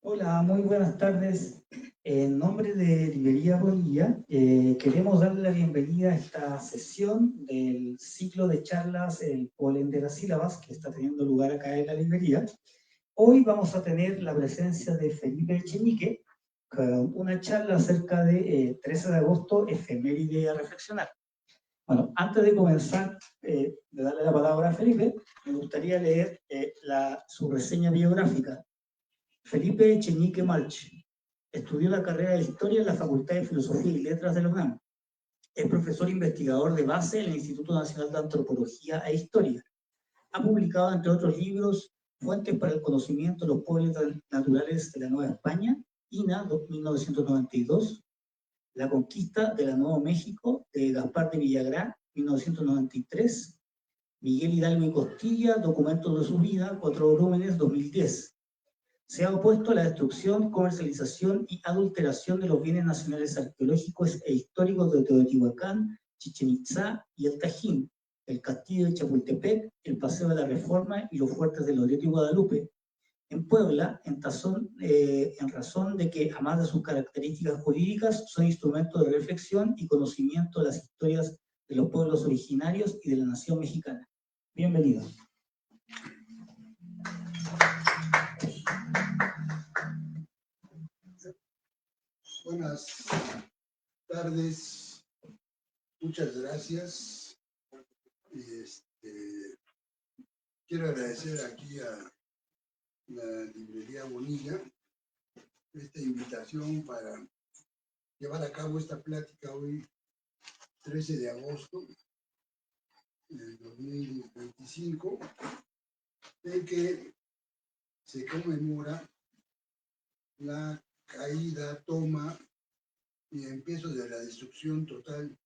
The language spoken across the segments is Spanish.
Hola, muy buenas tardes. En nombre de Librería Bonilla, queremos darle la bienvenida a esta sesión del ciclo de charlas El polen de las sílabas que está teniendo lugar acá en la librería. Hoy vamos a tener la presencia de Felipe Echenique con una charla acerca de 13 de agosto, efeméride a reflexionar. Bueno, antes de comenzar, de darle la palabra a Felipe, me gustaría leer su reseña biográfica. Felipe Echenique March estudió la carrera de Historia en la Facultad de Filosofía y Letras de la UNAM. Es profesor investigador de base en el Instituto Nacional de Antropología e Historia. Ha publicado, entre otros libros, Fuentes para el Conocimiento de los Pueblos Naturales de la Nueva España, INA 1992, La Conquista de la Nuevo México, de Gaspar de Villagrán, 1993, Miguel Hidalgo y Costilla, Documentos de su vida, 4 volúmenes, 2010. Se ha opuesto a la destrucción, comercialización y adulteración de los bienes nacionales arqueológicos e históricos de Teotihuacán, Chichén Itzá y el Tajín, el castillo de Chapultepec, el Paseo de la Reforma y los fuertes de Loreto y Guadalupe. En Puebla, en razón de que, además de sus características jurídicas, son instrumentos de reflexión y conocimiento de las historias de los pueblos originarios y de la nación mexicana. Bienvenidos. Buenas tardes, muchas gracias. Quiero agradecer aquí a la Librería Bonilla esta invitación para llevar a cabo esta plática hoy, 13 de agosto del 2025, en que se conmemora la caída, toma y empiezo de la destrucción total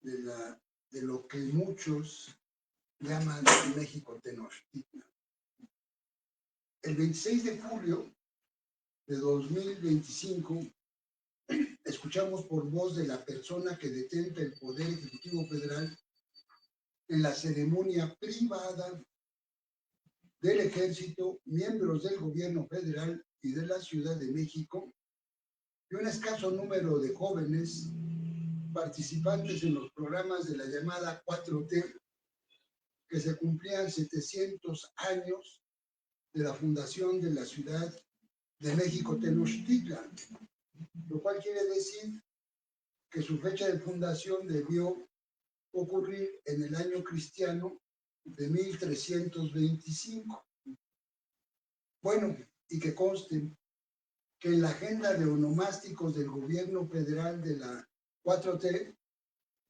de lo que muchos llaman México Tenochtitlan. El 26 de julio de 2025, escuchamos por voz de la persona que detenta el Poder Ejecutivo Federal en la ceremonia privada del Ejército, miembros del Gobierno Federal y de la Ciudad de México, y un escaso número de jóvenes participantes en los programas de la llamada 4T, que se cumplían 700 años de la fundación de la Ciudad de México Tenochtitlan, lo cual quiere decir que su fecha de fundación debió ocurrir en el año cristiano de 1325. Bueno, y que conste que en la agenda de onomásticos del gobierno federal de la 4T,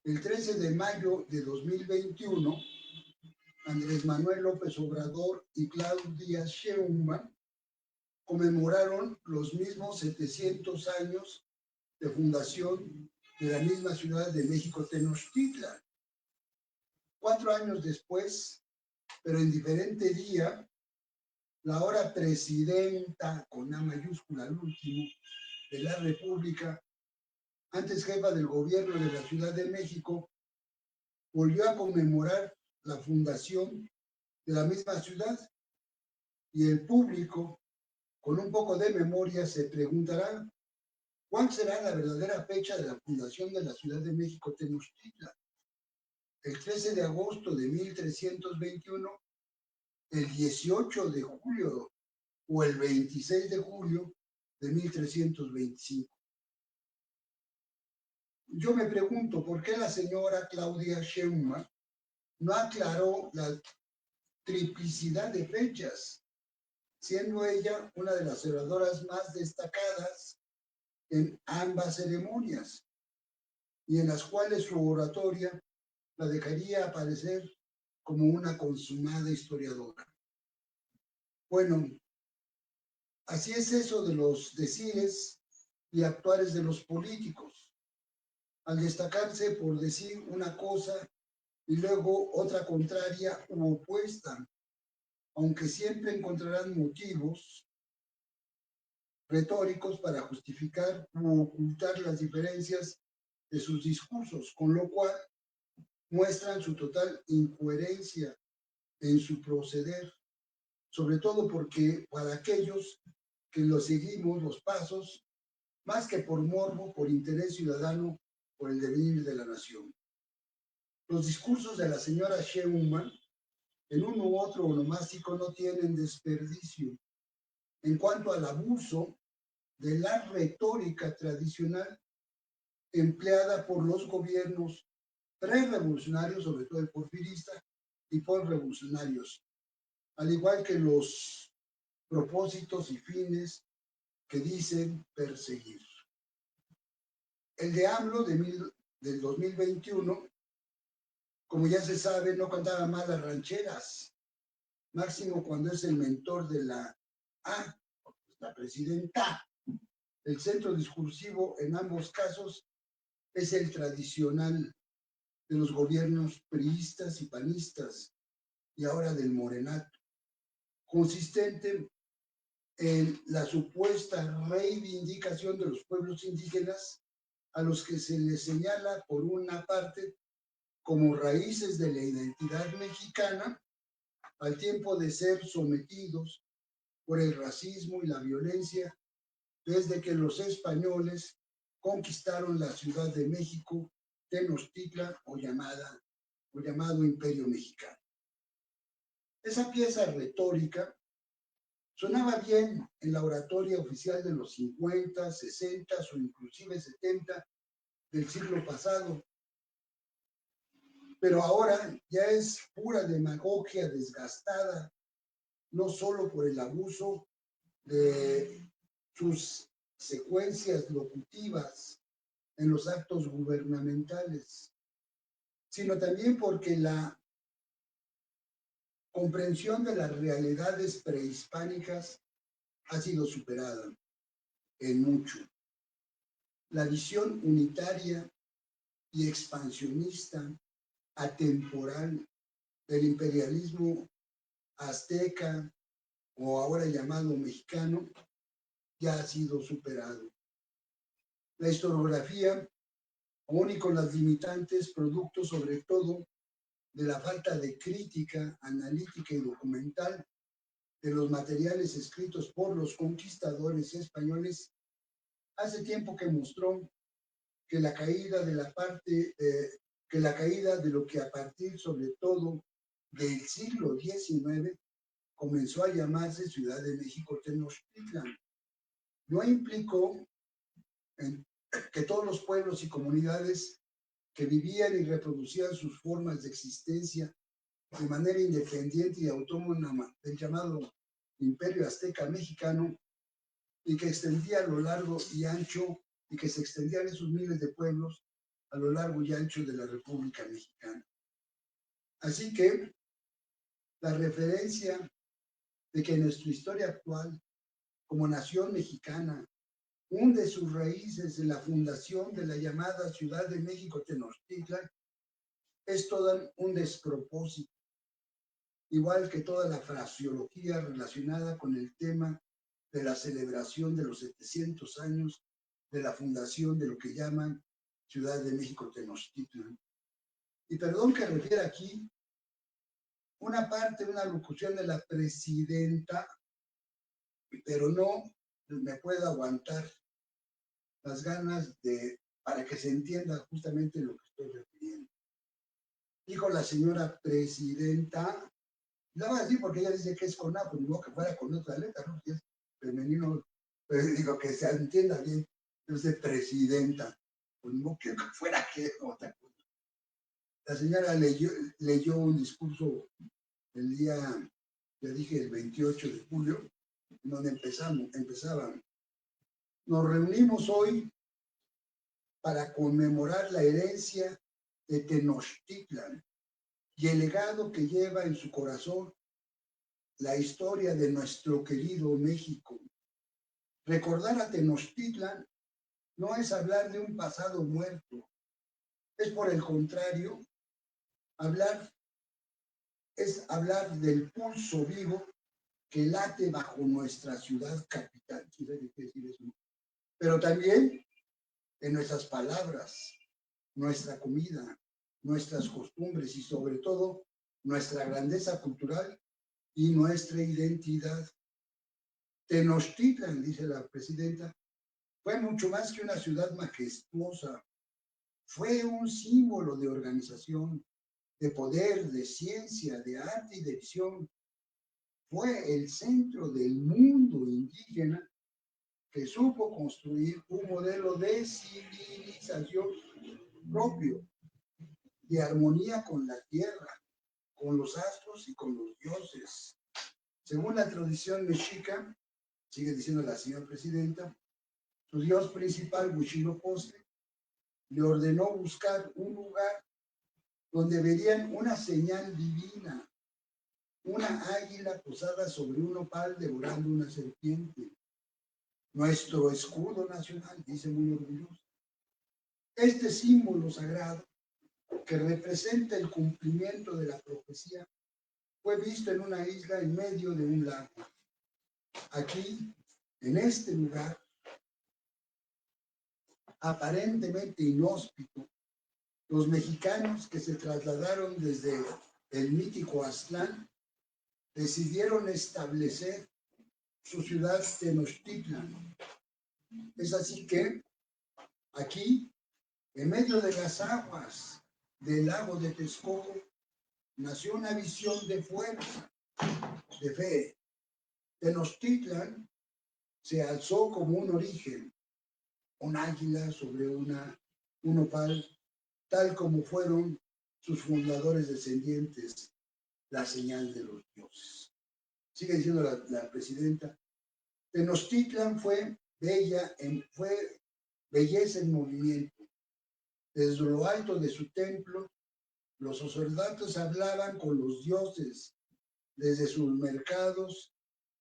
el 13 de mayo de 2021, Andrés Manuel López Obrador y Claudia Sheinbaum conmemoraron los mismos 700 años de fundación de la misma Ciudad de México Tenochtitlan. 4 años después, pero en diferente día, la ahora presidenta, con A mayúscula al último, de la República, antes jefa del gobierno de la Ciudad de México, volvió a conmemorar la fundación de la misma ciudad, y el público, con un poco de memoria, se preguntará ¿cuál será la verdadera fecha de la fundación de la Ciudad de México Tenochtitlan? ¿El 13 de agosto de 1321, el 18 de julio o el 26 de julio de 1325? Yo me pregunto por qué la señora Claudia Sheinbaum no aclaró la triplicidad de fechas, siendo ella una de las oradoras más destacadas en ambas ceremonias, y en las cuales su oratoria la dejaría aparecer como una consumada historiadora. Bueno, así es eso de los decires y actuares de los políticos, al destacarse por decir una cosa y luego otra contraria u opuesta, aunque siempre encontrarán motivos retóricos para justificar u ocultar las diferencias de sus discursos, con lo cual muestran su total incoherencia en su proceder, sobre todo porque para aquellos que lo seguimos los pasos, más que por morbo, por interés ciudadano, por el devenir de la nación. Los discursos de la señora Sheinbaum, en uno u otro onomástico, no tienen desperdicio en cuanto al abuso de la retórica tradicional empleada por los gobiernos pre-revolucionarios, sobre todo el porfirista, y post-revolucionarios, al igual que los propósitos y fines que dicen perseguir. El de AMLO del 2021, como ya se sabe, no cantaba mal las rancheras, máximo cuando es el mentor de la presidenta. El centro discursivo en ambos casos es el tradicional de los gobiernos priistas y panistas, y ahora del morenato, consistente en la supuesta reivindicación de los pueblos indígenas a los que se les señala por una parte como raíces de la identidad mexicana, al tiempo de ser sometidos por el racismo y la violencia desde que los españoles conquistaron la Ciudad de México, Tenochtitlan o llamado Imperio Mexicano. Esa pieza retórica sonaba bien en la oratoria oficial de los 50, 60 o inclusive 70 del siglo pasado, pero ahora ya es pura demagogia desgastada, no solo por el abuso de sus secuencias locutivas en los actos gubernamentales, sino también porque la comprensión de las realidades prehispánicas ha sido superada en mucho. La visión unitaria y expansionista atemporal del imperialismo azteca o ahora llamado mexicano ya ha sido superado. La historiografía, aún y con las limitantes, producto sobre todo de la falta de crítica analítica y documental de los materiales escritos por los conquistadores españoles, hace tiempo que mostró que la caída de lo que a partir sobre todo del siglo XIX comenzó a llamarse Ciudad de México Tenochtitlan no implicó que todos los pueblos y comunidades que vivían y reproducían sus formas de existencia de manera independiente y autónoma del llamado Imperio Azteca Mexicano, y que extendía a lo largo y ancho, y que se extendían esos miles de pueblos a lo largo y ancho de la República Mexicana. Así que la referencia de que nuestra historia actual como nación mexicana hunde sus raíces en la fundación de la llamada Ciudad de México Tenochtitlan es todo un despropósito, igual que toda la fraseología relacionada con el tema de la celebración de los 700 años de la fundación de lo que llaman Ciudad de México Tenochtitlan. Y perdón que refiera aquí una parte de una locución de la presidenta, pero no me puedo aguantar las ganas para que se entienda justamente lo que estoy refiriendo. Dijo la señora presidenta, la voy a decir porque ella dice que es con A, pues digo que fuera con otra letra, ¿no? Si es femenino, pero digo que se entienda bien, es de presidenta, pues digo que fuera que otra cosa. La señora leyó un discurso el día, ya dije, el 28 de julio, donde empezaban. Nos reunimos hoy para conmemorar la herencia de Tenochtitlan y el legado que lleva en su corazón la historia de nuestro querido México. Recordar a Tenochtitlan no es hablar de un pasado muerto, es por el contrario, es hablar del pulso vivo que late bajo nuestra ciudad capital. ¿Sí sabe qué decir eso? Pero también en nuestras palabras, nuestra comida, nuestras costumbres y sobre todo nuestra grandeza cultural y nuestra identidad. Tenochtitlan, dice la presidenta, fue mucho más que una ciudad majestuosa. Fue un símbolo de organización, de poder, de ciencia, de arte y de visión. Fue el centro del mundo indígena que supo construir un modelo de civilización propio, de armonía con la tierra, con los astros y con los dioses. Según la tradición mexica, sigue diciendo la señora presidenta, su dios principal, Huitzilopochtli, le ordenó buscar un lugar donde verían una señal divina, una águila posada sobre un opal devorando una serpiente. Nuestro escudo nacional, dice muy orgulloso. Este símbolo sagrado, que representa el cumplimiento de la profecía, fue visto en una isla en medio de un lago. Aquí, en este lugar, aparentemente inhóspito, los mexicanos que se trasladaron desde el mítico Aztlán decidieron establecer su ciudad Tenochtitlan. Es así que aquí, en medio de las aguas del lago de Texcoco, nació una visión de fuerza, de fe. Tenochtitlan se alzó como un origen, un águila sobre un opal, tal como fueron sus fundadores descendientes, la señal de los dioses. Sigue diciendo la presidenta, Tenochtitlan fue belleza en movimiento. Desde lo alto de su templo, los sacerdotes hablaban con los dioses. Desde sus mercados,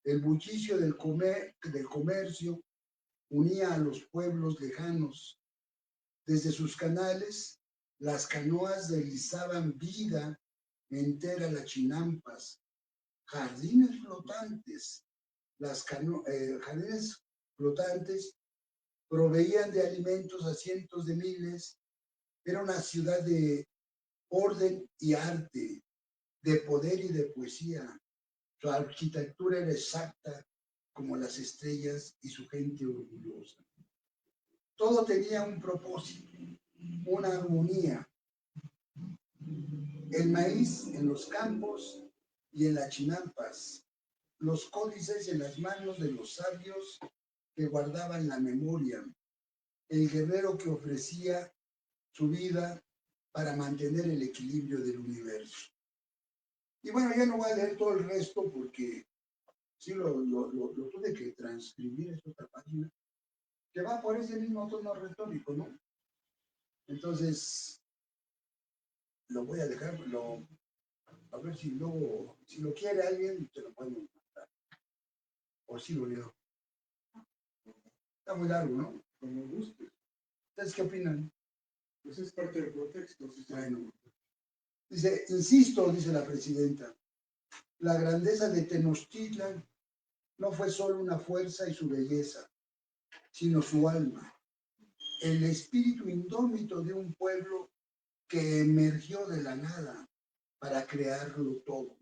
el bullicio del comercio unía a los pueblos lejanos. Desde sus canales, las canoas deslizaban vida entera a las chinampas, jardines flotantes. Jardines flotantes proveían de alimentos a cientos de miles. Era una ciudad de orden y arte, de poder y de poesía. Su arquitectura era exacta como las estrellas y su gente orgullosa. Todo tenía un propósito, una armonía. El maíz en los campos y en las chinampas, los códices en las manos de los sabios que guardaban la memoria, el guerrero que ofrecía su vida para mantener el equilibrio del universo. Y bueno, ya no voy a leer todo el resto porque sí lo tuve que transcribir en esta página, que va por ese mismo tono retórico, ¿no? Entonces, lo voy a dejar, a ver si luego, si lo quiere alguien, te lo pueden mandar. O si lo leo. Está muy largo, ¿no? Como guste. ¿Ustedes qué opinan? Pues es parte del contexto. Sí, bueno. Dice, insisto, dice la presidenta, la grandeza de Tenochtitlan no fue solo una fuerza y su belleza, sino su alma, el espíritu indómito de un pueblo que emergió de la nada para crearlo todo,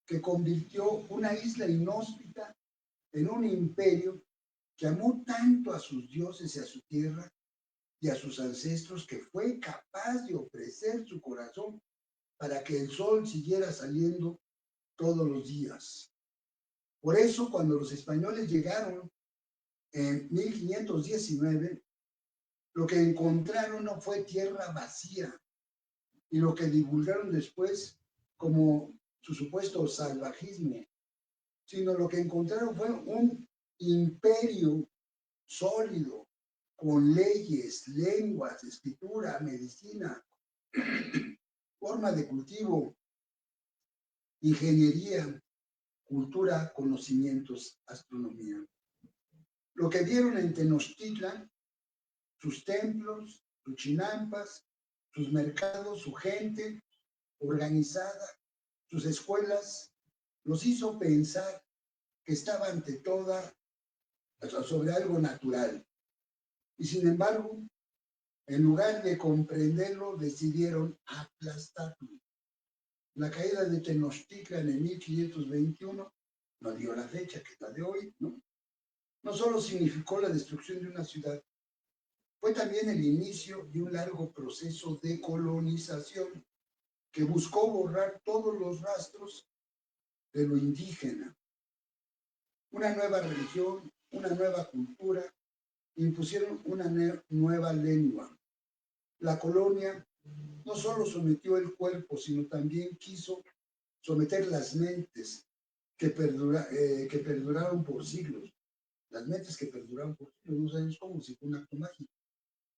que convirtió una isla inhóspita en un imperio que amó tanto a sus dioses y a su tierra y a sus ancestros que fue capaz de ofrecer su corazón para que el sol siguiera saliendo todos los días. Por eso, cuando los españoles llegaron en 1519, lo que encontraron no fue tierra vacía, y lo que divulgaron después como su supuesto salvajismo, sino lo que encontraron fue un imperio sólido, con leyes, lenguas, escritura, medicina, forma de cultivo, ingeniería, cultura, conocimientos, astronomía. Lo que vieron en Tenochtitlan, sus templos, sus chinampas, sus mercados, su gente organizada, sus escuelas, los hizo pensar que estaba ante toda sobre algo natural. Y sin embargo, en lugar de comprenderlo, decidieron aplastarlo. La caída de Tenochtitlan en 1521 no dio la fecha, que es la de hoy, ¿no? No solo significó la destrucción de una ciudad, fue también el inicio de un largo proceso de colonización que buscó borrar todos los rastros de lo indígena. Una nueva religión, una nueva cultura, impusieron una nueva lengua. La colonia no solo sometió el cuerpo, sino también quiso someter las mentes que perduraron por siglos. Las mentes que perduraron por siglos, no sabemos cómo, si fue un acto mágico.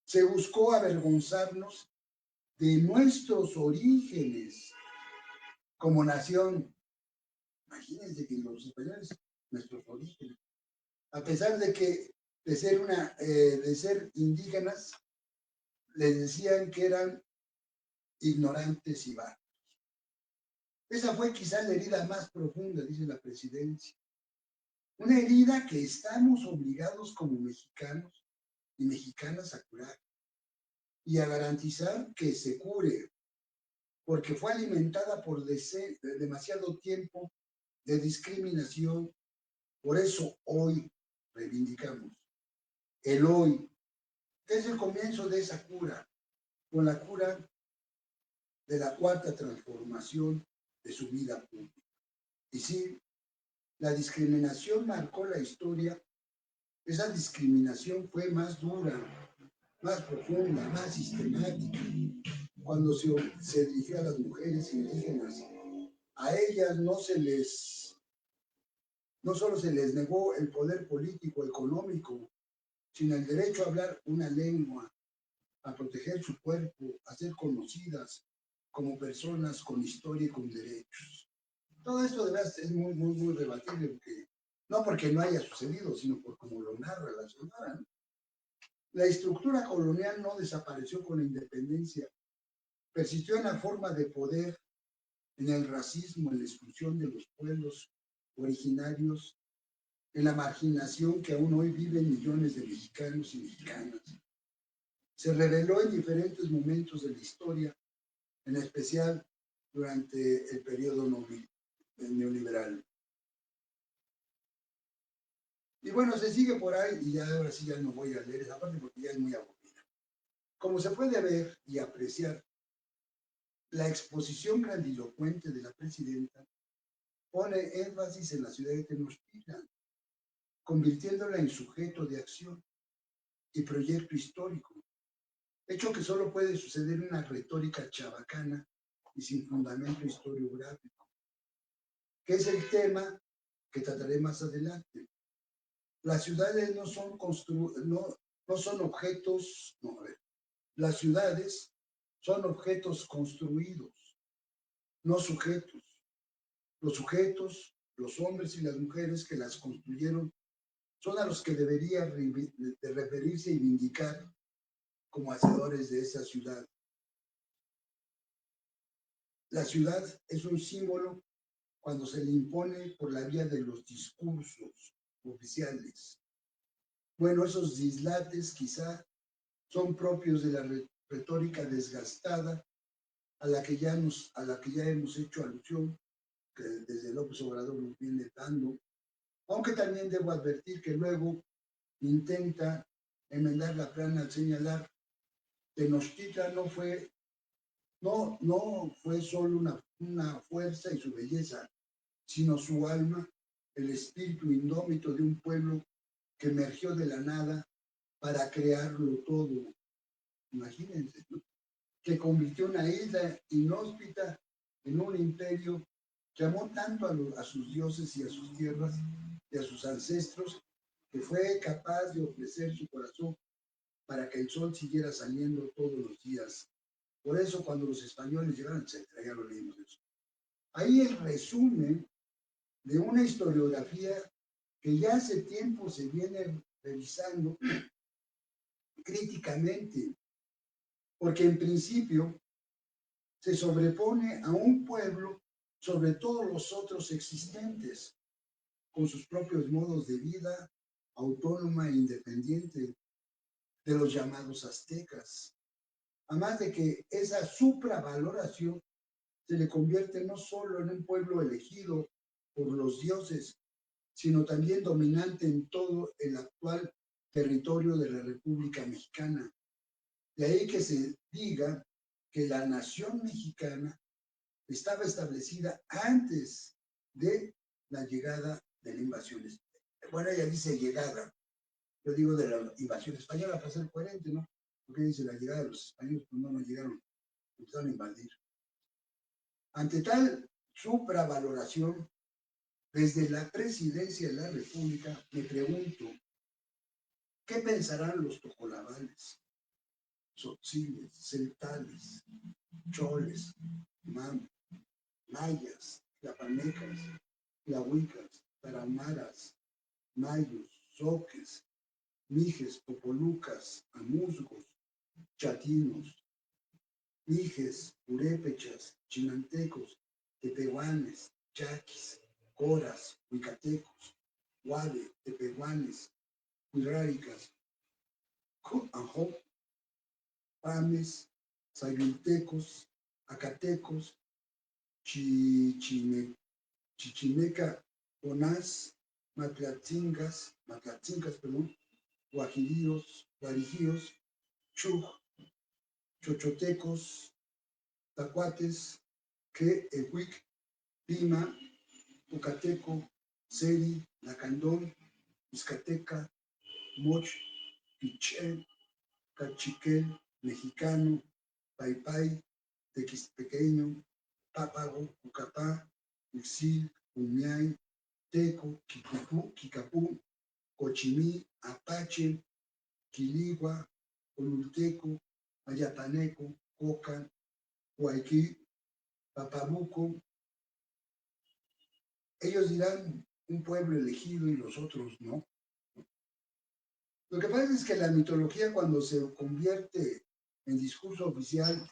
Se buscó avergonzarnos de nuestros orígenes como nación. Imagínense que los españoles, nuestros orígenes, a pesar de ser indígenas, les decían que eran ignorantes y vagos. Esa fue quizá la herida más profunda, dice la presidencia. Una herida que estamos obligados como mexicanos y mexicanas a curar y a garantizar que se cure, porque fue alimentada por demasiado tiempo de discriminación. Por eso hoy reivindicamos el hoy, que es el comienzo de esa cura, con la cura de la cuarta transformación de su vida pública. Y sí, la discriminación marcó la historia. Esa discriminación fue más dura, más profunda, más sistemática. Cuando se dirigió a las mujeres indígenas, a ellas no solo se les negó el poder político, económico, sino el derecho a hablar una lengua, a proteger su cuerpo, a ser conocidas como personas con historia y con derechos. Todo esto de verdad es muy, muy, muy rebatible, no porque no haya sucedido, sino por cómo lo narra la señora, ¿no? La estructura colonial no desapareció con la independencia, persistió en la forma de poder, en el racismo, en la exclusión de los pueblos originarios, en la marginación que aún hoy viven millones de mexicanos y mexicanas. Se reveló en diferentes momentos de la historia, en especial durante el periodo neoliberal. Y bueno, se sigue por ahí, y ya ahora sí ya no voy a leer esa parte porque ya es muy aburrida. Como se puede ver y apreciar, la exposición grandilocuente de la presidenta pone énfasis en la ciudad de Tenochtitlan, convirtiéndola en sujeto de acción y proyecto histórico, hecho que solo puede suceder en una retórica chabacana y sin fundamento historiográfico, que es el tema que trataré más adelante. Las ciudades no son objetos, no, a ver, las ciudades son objetos construidos, no sujetos. Los sujetos, los hombres y las mujeres que las construyeron, son a los que debería de referirse y vindicar como hacedores de esa ciudad. La ciudad es un símbolo cuando se le impone por la vía de los discursos oficiales. Bueno, esos dislates quizá son propios de la retórica desgastada a la que ya hemos hecho alusión, que desde López Obrador nos viene dando, aunque también debo advertir que luego intenta enmendar la plana al señalar que Tenochtitlan no fue solo una fuerza y su belleza, sino su alma, el espíritu indómito de un pueblo que emergió de la nada para crearlo todo. Imagínense, ¿no? Que convirtió una isla inhóspita en un imperio que amó tanto a sus dioses y a sus tierras y a sus ancestros, que fue capaz de ofrecer su corazón para que el sol siguiera saliendo todos los días. Por eso cuando los españoles llegaron, ya lo leímos eso. Ahí el resumen de una historiografía que ya hace tiempo se viene revisando críticamente, porque en principio se sobrepone a un pueblo sobre todos los otros existentes, con sus propios modos de vida, autónoma e independiente de los llamados aztecas. Además de que esa supravaloración se le convierte no solo en un pueblo elegido por los dioses, sino también dominante en todo el actual territorio de la República Mexicana. De ahí que se diga que la nación mexicana estaba establecida antes de la llegada de la invasión española. Bueno, ella dice llegada, yo digo de la invasión española para ser coherente, ¿no? Porque dice la llegada de los españoles, pues no llegaron, empezaron a invadir. Ante tal supravaloración, desde la presidencia de la República, me pregunto, ¿qué pensarán los tojolabales, tzotziles, celtales, choles, mayas, tlapanecas, tlahuicas, taramaras, mayos, zoques, mijes, popolucas, amuzgos, chatinos, mijes, purépechas, chinantecos, tepehuanes, chaquis, coras, huicatecos, guave, tepehuanes, huiráricas, ajó, pames, sayultecos, acatecos, chichimeca, onás, matlatzincas, perdón, guajiríos, guarijíos, chuj, chochotecos, tacuates, que, ehuic, pima, Ucateco, Seri, Lacandón, Izcateca, Moch, Piché, Cachiquel, Mexicano, Paipai, Tequispequeño, Pápago, Ucapá, Uxil, Umiay, Teco, Kikapú, Cochimí, Apache, Quiligua, Olulteco, Ayapaneco, Coca, Huayquí, Papabuco. Ellos dirán un pueblo elegido y los otros no. Lo que pasa es que la mitología, cuando se convierte en discurso oficial,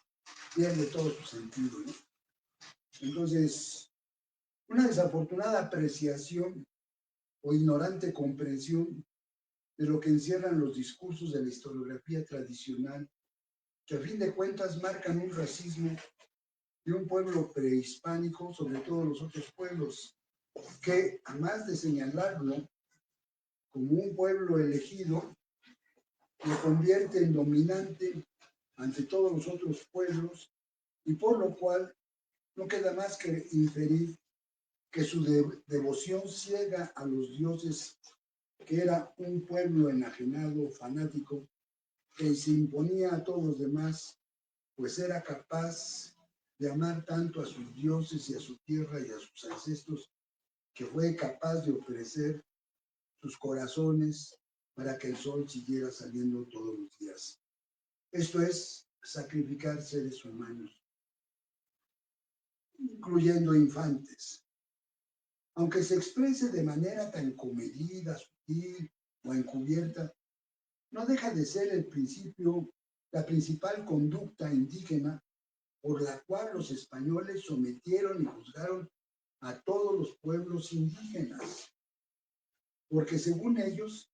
pierde todo su sentido, ¿no? Entonces, una desafortunada apreciación o ignorante comprensión de lo que encierran los discursos de la historiografía tradicional, que a fin de cuentas marcan un racismo de un pueblo prehispánico sobre todos los otros pueblos, que además de señalarlo como un pueblo elegido, lo convierte en dominante ante todos los otros pueblos, y por lo cual no queda más que inferir que su devoción ciega a los dioses, que era un pueblo enajenado, fanático, que se imponía a todos los demás, pues era capaz de amar tanto a sus dioses y a su tierra y a sus ancestros, que fue capaz de ofrecer sus corazones para que el sol siguiera saliendo todos los días. Esto es sacrificar seres humanos, incluyendo infantes. Aunque se exprese de manera tan comedida, sutil o encubierta, no deja de ser el principio, la principal conducta indígena por la cual los españoles sometieron y juzgaron a todos los pueblos indígenas. Porque según ellos,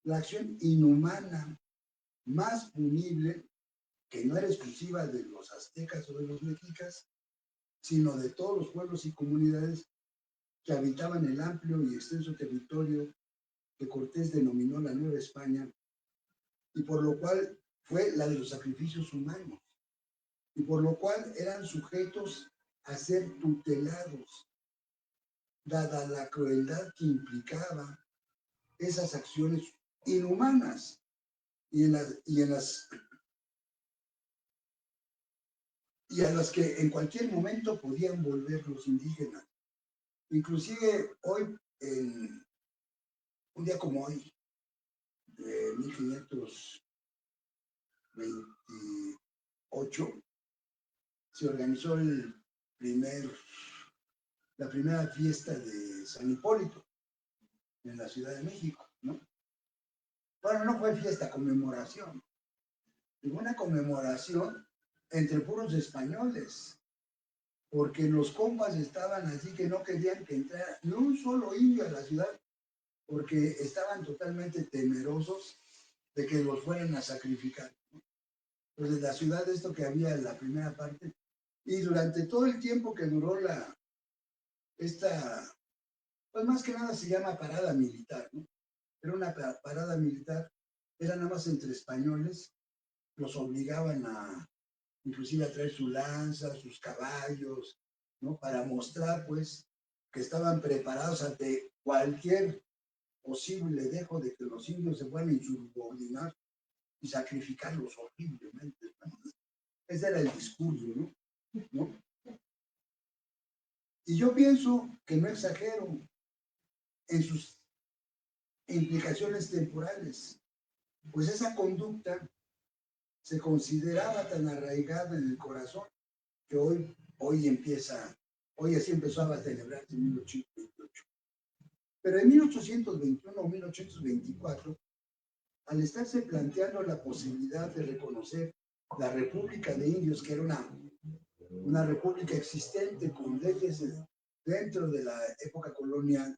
la acción inhumana más punible, que no era exclusiva de los aztecas o de los mexicas, sino de todos los pueblos y comunidades que habitaban el amplio y extenso territorio que Cortés denominó la Nueva España, y por lo cual fue la de los sacrificios humanos, y por lo cual eran sujetos a ser tutelados, dada la crueldad que implicaba esas acciones inhumanas y a las que en cualquier momento podían volver los indígenas. Inclusive hoy, en un día como hoy, de 1528, se organizó la primera fiesta de San Hipólito en la Ciudad de México, ¿no? Bueno, no fue fiesta, conmemoración. Fue una conmemoración entre puros españoles, porque los compas estaban así que no querían que entrara ni un solo indio a la ciudad, porque estaban totalmente temerosos de que los fueran a sacrificar, ¿no? Entonces la ciudad, esto que había en la primera parte, y durante todo el tiempo que duró esta Pues más que nada se llama parada militar, ¿no? Era una parada militar, era nada más entre españoles, los obligaban inclusive a traer su lanza, sus caballos, ¿no? Para mostrar, pues, que estaban preparados ante cualquier posible dejo de que los indios se fueran a insubordinar y sacrificarlos horriblemente, ¿no? Ese era el discurso, ¿no? Y yo pienso que no exagero en sus implicaciones temporales, pues esa conducta se consideraba tan arraigada en el corazón que hoy así empezaba a celebrarse en 1828. Pero en 1821 o 1824, al estarse planteando la posibilidad de reconocer la República de Indios, que era una república existente con leyes dentro de la época colonial,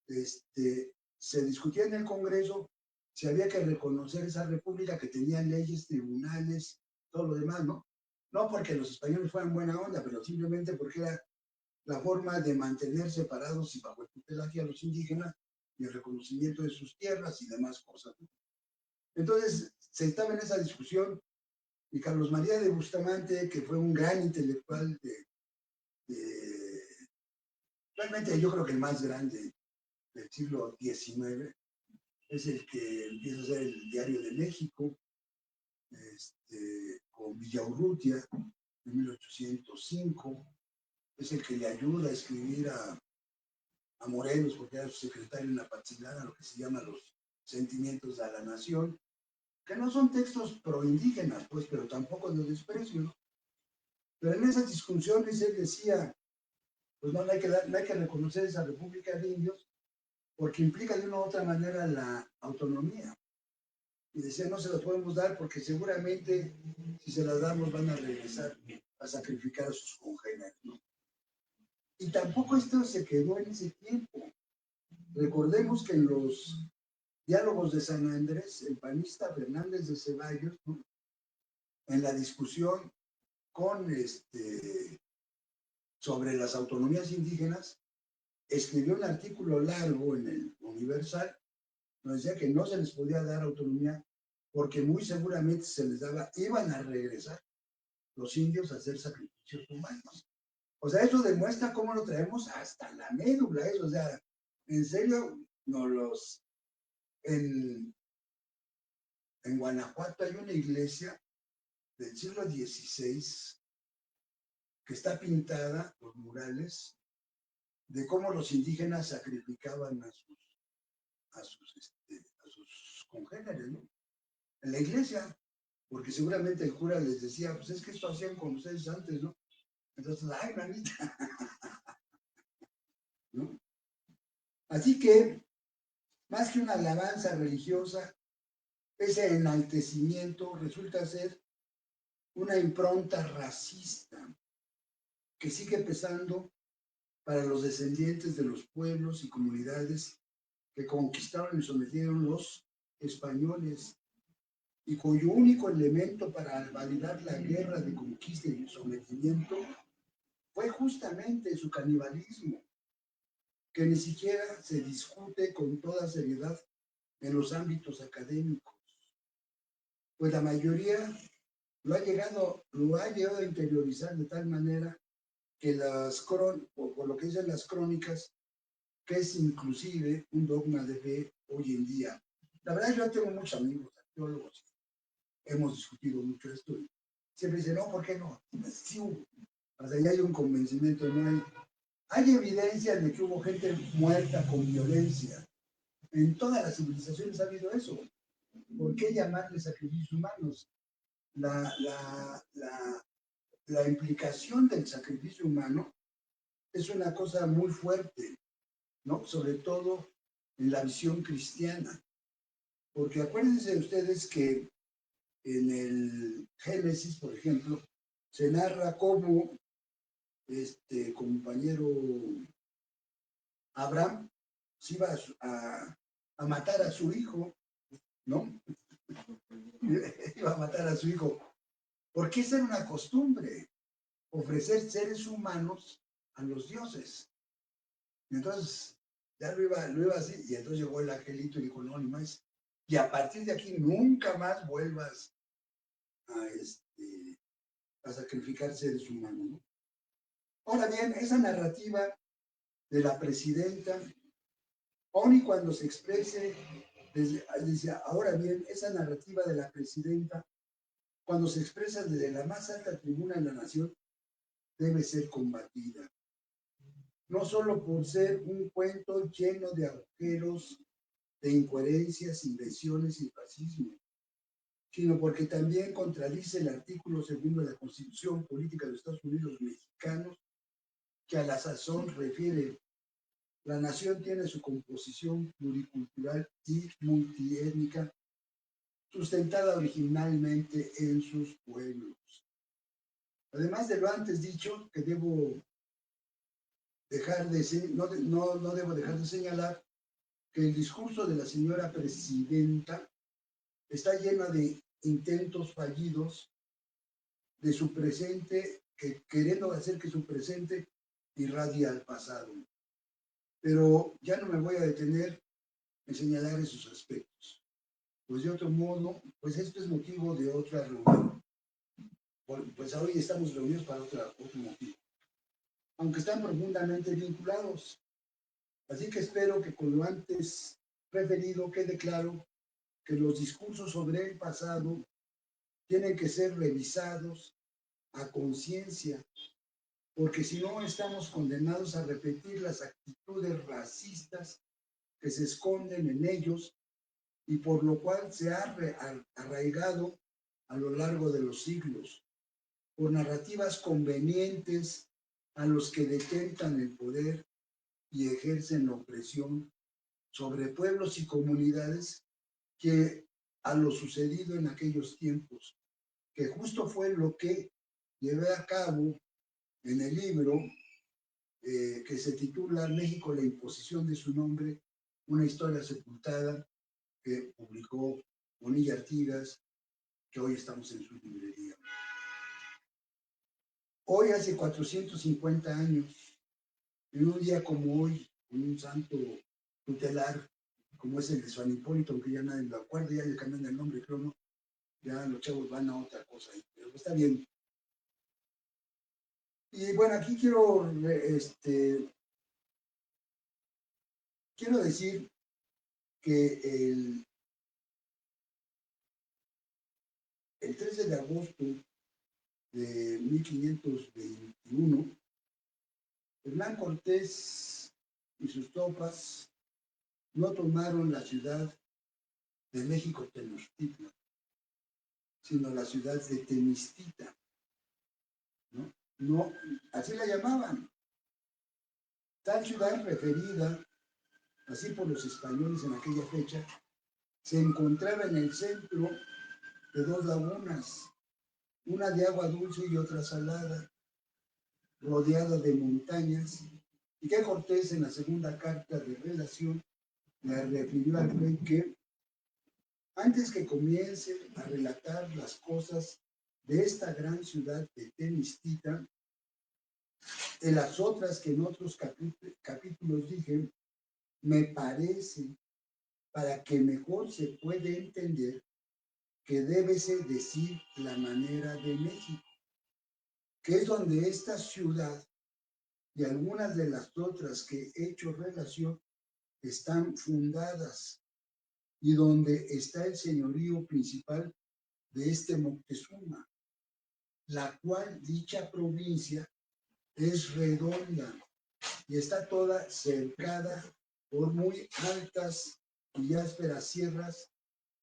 se discutía en el Congreso si había que reconocer esa república que tenía leyes, tribunales, todo lo demás, ¿no? No porque los españoles fueran buena onda, pero simplemente porque era la forma de mantener separados y bajo el tutelaje a los indígenas y el reconocimiento de sus tierras y demás cosas, ¿no? Entonces, se estaba en esa discusión y Carlos María de Bustamante, que fue un gran intelectual realmente yo creo que el más grande del siglo XIX, es el que empieza a hacer el Diario de México, con Villaurrutia, en 1805, es el que le ayuda a escribir a Morelos, porque era su secretario en la Patzinada, lo que se llama los sentimientos de la nación, que no son textos proindígenas, pues, pero tampoco de desprecio, ¿no? Pero en esas discusiones él decía, pues no hay que reconocer esa República de Indios, porque implica de una u otra manera la autonomía. Y decía, no se las podemos dar porque seguramente si se las damos van a regresar a sacrificar a sus congéneres, ¿no? Y tampoco esto se quedó en ese tiempo. Recordemos que en los diálogos de San Andrés, el panista Fernández de Ceballos, ¿no?, en la discusión con sobre las autonomías indígenas, escribió un artículo largo en el Universal, donde decía que no se les podía dar autonomía porque muy seguramente se les daba, iban a regresar los indios a hacer sacrificios humanos. O sea, eso demuestra cómo lo traemos hasta la médula, eso, o sea, en serio, en Guanajuato hay una iglesia del siglo XVI que está pintada, los murales, de cómo los indígenas sacrificaban a sus congéneres, ¿no? En la iglesia, porque seguramente el cura les decía, pues es que esto hacían con ustedes antes, ¿no? Entonces, ay, manita, ¿no? Así que, más que una alabanza religiosa, ese enaltecimiento resulta ser una impronta racista que sigue pesando para los descendientes de los pueblos y comunidades que conquistaron y sometieron los españoles y cuyo único elemento para validar la guerra de conquista y sometimiento fue justamente su canibalismo, que ni siquiera se discute con toda seriedad en los ámbitos académicos, pues la mayoría lo ha llegado a interiorizar de tal manera que por lo que dicen las crónicas, que es inclusive un dogma de fe hoy en día. La verdad, yo tengo muchos amigos arqueólogos, hemos discutido mucho esto, y siempre dicen, no, ¿por qué no? Sí hubo. O sea, ya hay un convencimiento, no hay evidencia de que hubo gente muerta con violencia. En todas las civilizaciones ha habido eso. ¿Por qué llamarle sacrificios humanos? La implicación del sacrificio humano es una cosa muy fuerte, ¿no? Sobre todo en la visión cristiana. Porque acuérdense ustedes que en el Génesis, por ejemplo, se narra cómo compañero Abraham se iba a matar a su hijo, ¿no? Iba a matar a su hijo. Porque esa era una costumbre, ofrecer seres humanos a los dioses. Y entonces ya lo iba así, y entonces llegó el angelito y dijo, no, ni más. Y a partir de aquí nunca más vuelvas a, a sacrificar seres humanos, ¿no? Ahora bien, esa narrativa de la presidenta, aun y cuando se exprese, decía, ahora bien, esa narrativa de la presidenta, cuando se expresa desde la más alta tribuna de la nación, debe ser combatida. No solo por ser un cuento lleno de agujeros, de incoherencias, invenciones y fascismo, sino porque también contradice el artículo 2 de la Constitución Política de los Estados Unidos Mexicanos, que a la sazón refiere: la nación tiene su composición pluricultural y multiétnica, sustentada originalmente en sus pueblos. Además de lo antes dicho, que debo dejar de no debo dejar de señalar que el discurso de la señora presidenta está lleno de intentos fallidos de su presente, queriendo hacer que su presente irradie al pasado. Pero ya no me voy a detener en señalar esos aspectos. Pues de otro modo, pues esto es motivo de otra reunión. Pues hoy estamos reunidos para otro motivo, aunque están profundamente vinculados. Así que espero que con lo antes referido quede claro que los discursos sobre el pasado tienen que ser revisados a conciencia, porque si no estamos condenados a repetir las actitudes racistas que se esconden en ellos y por lo cual se ha arraigado a lo largo de los siglos, por narrativas convenientes a los que detentan el poder y ejercen la opresión sobre pueblos y comunidades, que a lo sucedido en aquellos tiempos, que justo fue lo que llevé a cabo en el libro que se titula México, la imposición de su nombre, una historia sepultada, que publicó Bonilla Artigas, que hoy estamos en su librería. Hoy, hace 450 años, en un día como hoy, con un santo tutelar como es el de San Hipólito, aunque ya nadie lo acuerda, ya le cambian el nombre, creo, ¿no? Ya los chavos van a otra cosa ahí, pero está bien. Y bueno, aquí quiero decir que el 13 de agosto de 1521, Hernán Cortés y sus tropas no tomaron la ciudad de México Tenochtitlan, sino la ciudad de Temistita, ¿no? No, así la llamaban. Tal ciudad referida así por los españoles en aquella fecha, se encontraba en el centro de dos lagunas, una de agua dulce y otra salada, rodeada de montañas, y que Cortés en la segunda carta de relación le refirió al rey que, antes que comience a relatar las cosas de esta gran ciudad de Temistita, de las otras que en otros capítulos dije, me parece, para que mejor se puede entender, que débese decir la manera de México, que es donde esta ciudad y algunas de las otras que he hecho relación están fundadas y donde está el señorío principal de este Moctezuma, la cual dicha provincia es redonda y está toda cercada por muy altas y ásperas sierras,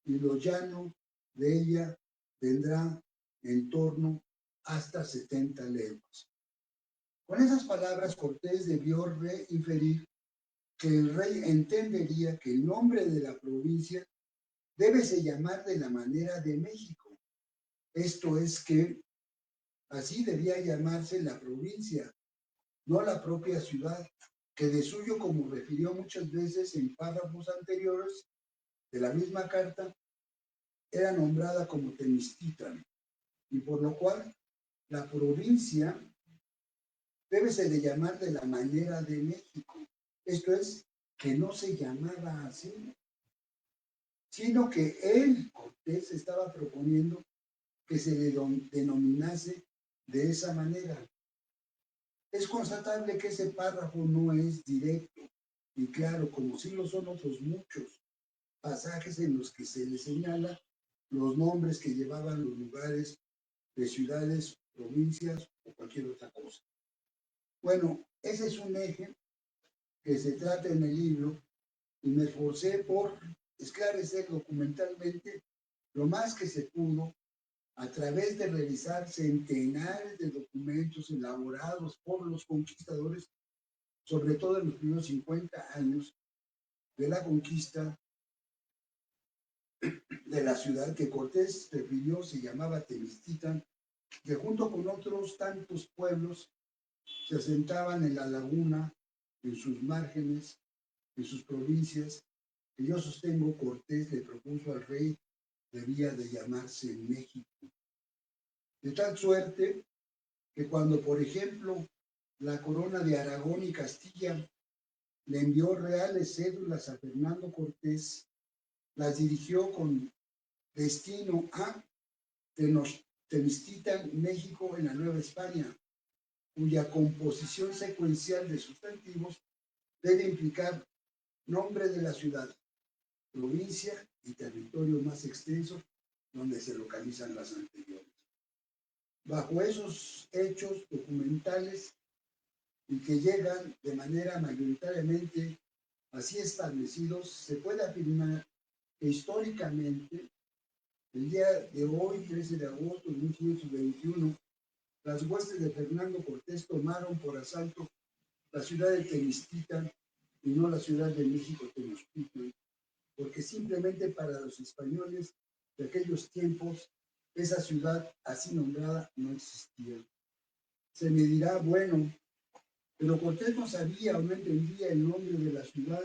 y lo llano de ella tendrá en torno hasta 70 leguas. Con esas palabras, Cortés debió inferir que el rey entendería que el nombre de la provincia debe se llamar de la manera de México. Esto es que así debía llamarse la provincia, no la propia ciudad, que de suyo, como refirió muchas veces en párrafos anteriores de la misma carta, era nombrada como Temistitlan, y por lo cual la provincia debe de llamar de la manera de México, Esto es, que no se llamaba así, sino que él, Cortés, estaba proponiendo que se le denominase de esa manera. Es constatable que ese párrafo no es directo y claro, como sí lo son otros muchos pasajes en los que se le señala los nombres que llevaban los lugares de ciudades, provincias o cualquier otra cosa. Bueno, ese es un eje que se trata en el libro y me esforcé por esclarecer documentalmente lo más que se pudo a través de revisar centenares de documentos elaborados por los conquistadores, sobre todo en los primeros 50 años de la conquista de la ciudad que Cortés refirió, se llamaba Tenochtitlan, que junto con otros tantos pueblos se asentaban en la laguna, en sus márgenes, en sus provincias, que yo sostengo Cortés le propuso al rey debía de llamarse México. De tal suerte que cuando, por ejemplo, la corona de Aragón y Castilla le envió reales cédulas a Fernando Cortés, las dirigió con destino a Tenochtitlan, México, en la Nueva España, cuya composición secuencial de sustantivos debe implicar nombre de la ciudad, provincia y territorio más extenso donde se localizan las anteriores. Bajo esos hechos documentales y que llegan de manera mayoritariamente así establecidos, se puede afirmar que históricamente, el día de hoy, 13 de agosto de 1521, las huestes de Fernando Cortés tomaron por asalto la ciudad de Tenochtitlan y no la ciudad de México Tenochtitlan, porque simplemente para los españoles de aquellos tiempos esa ciudad así nombrada no existía. Se me dirá, bueno, pero Cortés no sabía o no entendía el nombre de la ciudad,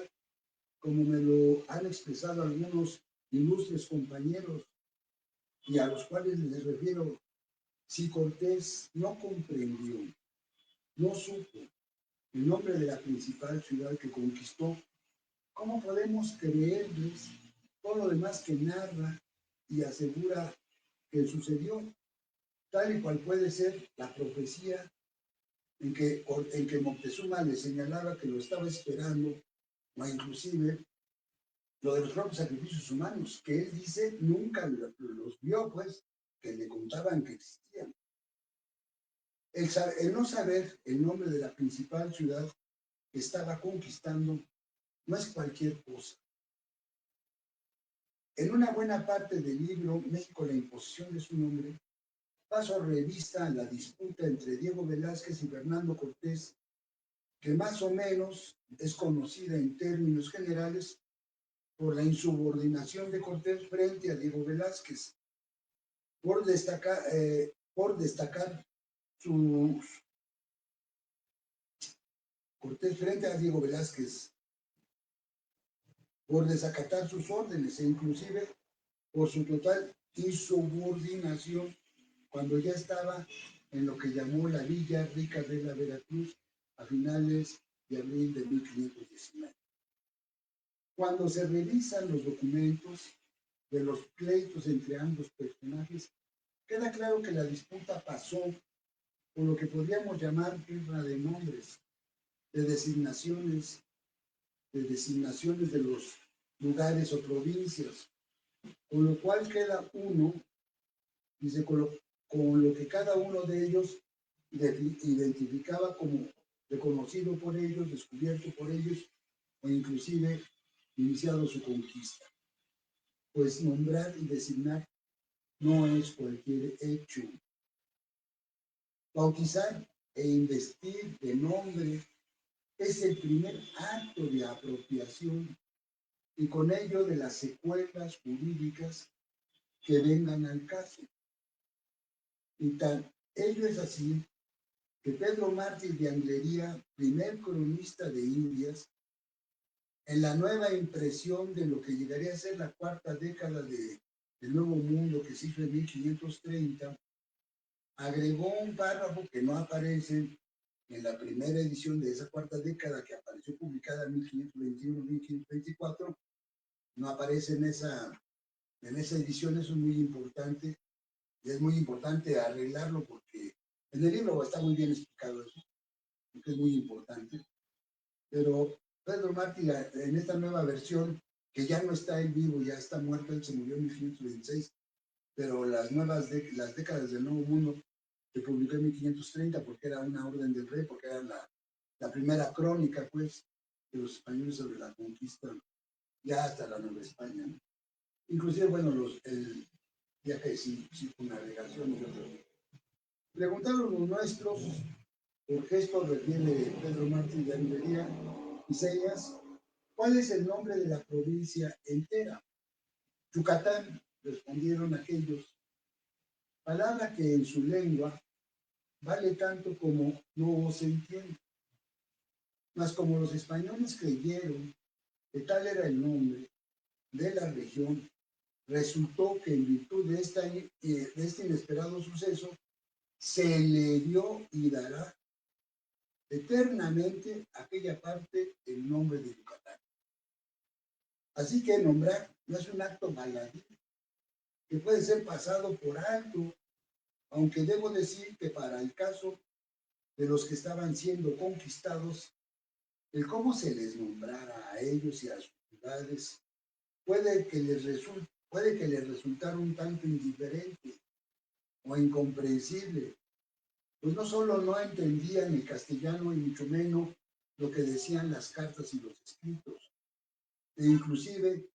como me lo han expresado algunos ilustres compañeros, y a los cuales les refiero. Si Cortés no comprendió, no supo el nombre de la principal ciudad que conquistó, ¿cómo podemos creerles todo lo demás que narra y asegura que sucedió, tal y cual puede ser la profecía en que Moctezuma le señalaba que lo estaba esperando, o inclusive lo de los propios sacrificios humanos, que él dice nunca los vio, pues, que le contaban que existían. El no saber el nombre de la principal ciudad que estaba conquistando no es cualquier cosa. En una buena parte del libro México, la imposición de su nombre, paso revista a la disputa entre Diego Velázquez y Fernando Cortés, que más o menos es conocida en términos generales por la insubordinación de Cortés frente a Diego Velázquez, por destacar sus Cortés frente a Diego Velázquez, por desacatar sus órdenes e inclusive por su total insubordinación cuando ya estaba en lo que llamó la Villa Rica de la Veracruz a finales de abril de 1519. Cuando se revisan los documentos de los pleitos entre ambos personajes, queda claro que la disputa pasó por lo que podríamos llamar guerra de nombres, de designaciones de los lugares o provincias, con lo cual queda uno, dice, con lo que cada uno de ellos identificaba como reconocido por ellos, descubierto por ellos, o inclusive iniciado su conquista. Pues nombrar y designar no es cualquier hecho. Bautizar e investir de nombre es el primer acto de apropiación y con ello de las secuelas jurídicas que vengan al caso. Y tan ello es así que Pedro Mártir de Anglería, primer cronista de Indias, en la nueva impresión de lo que llegaría a ser la cuarta década del Nuevo Mundo que se hizo en 1530, agregó un párrafo que no aparece en la primera edición de esa cuarta década que apareció publicada en 1521-1524, no aparece en esa edición. Eso es muy importante, y es muy importante arreglarlo porque en el libro está muy bien explicado eso, porque es muy importante. Pero Pedro Martí, en esta nueva versión, que ya no está en vivo, ya está muerto, él se murió en 1526, pero las décadas del Nuevo Mundo se publicó en 1530 porque era una orden del rey, porque era la primera crónica, pues, de los españoles sobre la conquista, ya hasta la Nueva España, ¿no? Inclusive, bueno, el viaje de circunnavegación y otros. Preguntaron los nuestros, por gesto refiere Pedro Martí de Almería, Isaías, ¿cuál es el nombre de la provincia entera? Yucatán, respondieron aquellos, palabra que en su lengua vale tanto como no se entiende. Mas como los españoles creyeron que tal era el nombre de la región, resultó que en virtud de este inesperado suceso, se le dio y dará eternamente a aquella parte el nombre de Yucatán. Así que nombrar no es un acto baladí que puede ser pasado por alto, aunque debo decir que para el caso de los que estaban siendo conquistados, el cómo se les nombrara a ellos y a sus ciudades puede que les resultara un tanto indiferente o incomprensible, pues no solo no entendían el castellano y mucho menos lo que decían las cartas y los escritos, e inclusive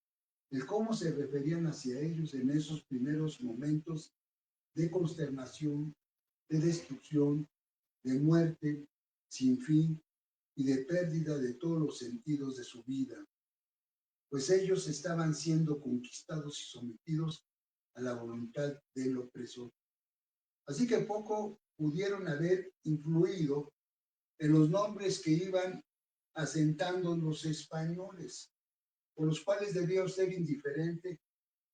el cómo se referían hacia ellos en esos primeros momentos de consternación, de destrucción, de muerte sin fin y de pérdida de todos los sentidos de su vida, pues ellos estaban siendo conquistados y sometidos a la voluntad del opresor. Así que poco pudieron haber influido en los nombres que iban asentando los españoles, por los cuales debía ser indiferente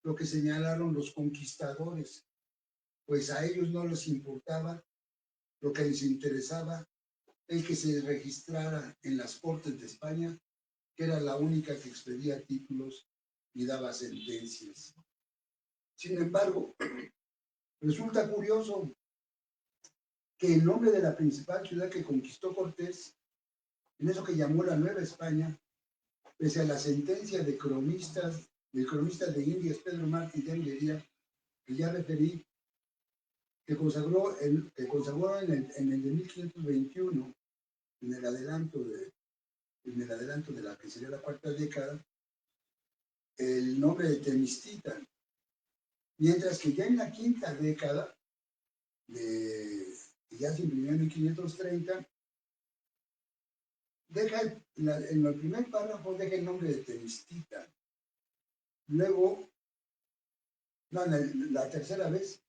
lo que señalaron los conquistadores, pues a ellos no les importaba, lo que les interesaba el que se registrara en las Cortes de España, que era la única que expedía títulos y daba sentencias. Sin embargo, resulta curioso que el nombre de la principal ciudad que conquistó Cortés, en eso que llamó la Nueva España, pese a la sentencia del cronista de Indias Pedro Martí de Almería, que ya referí, que consagró en el de 1521, en el adelanto de la que sería la cuarta década, el nombre de Temistitan, mientras que ya en la quinta década, ya se imprimió en 1530, en el primer párrafo deja el nombre de Temistitan. Luego, no, la tercera vez,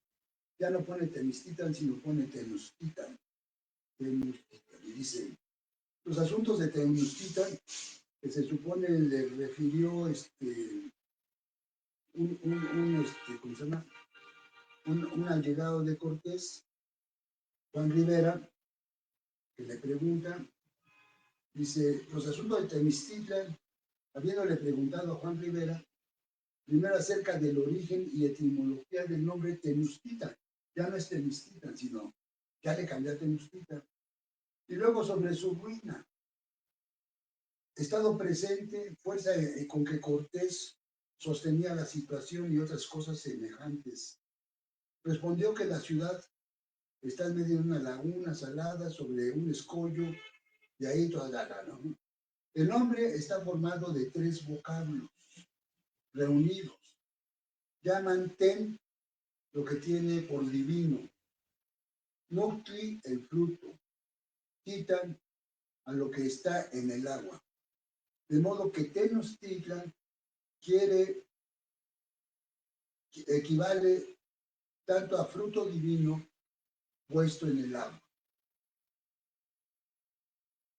ya no pone Temistitan, sino pone Tenochtitlán. Y dice, los asuntos de Tenochtitlán, que se supone le refirió ¿cómo se llama? Un allegado de Cortés, Juan Rivera, que le pregunta, dice, los asuntos de Tenochtitlán, habiéndole preguntado a Juan Rivera, primero acerca del origen y etimología del nombre Tenochtitlán, ya no es Tenochtitlán, sino ya le cambió a Tenochtitlán, y luego sobre su ruina, estado presente, fuerza con que Cortés sostenía la situación y otras cosas semejantes. Respondió que la ciudad está en medio de una laguna salada sobre un escollo, de ahí toda la lana, ¿no? El nombre está formado de 3 vocablos reunidos. Llaman ten, lo que tiene por divino, noctli, el fruto, titan, a lo que está en el agua. De modo que Tenochtitlan equivale tanto a fruto divino puesto en el agua.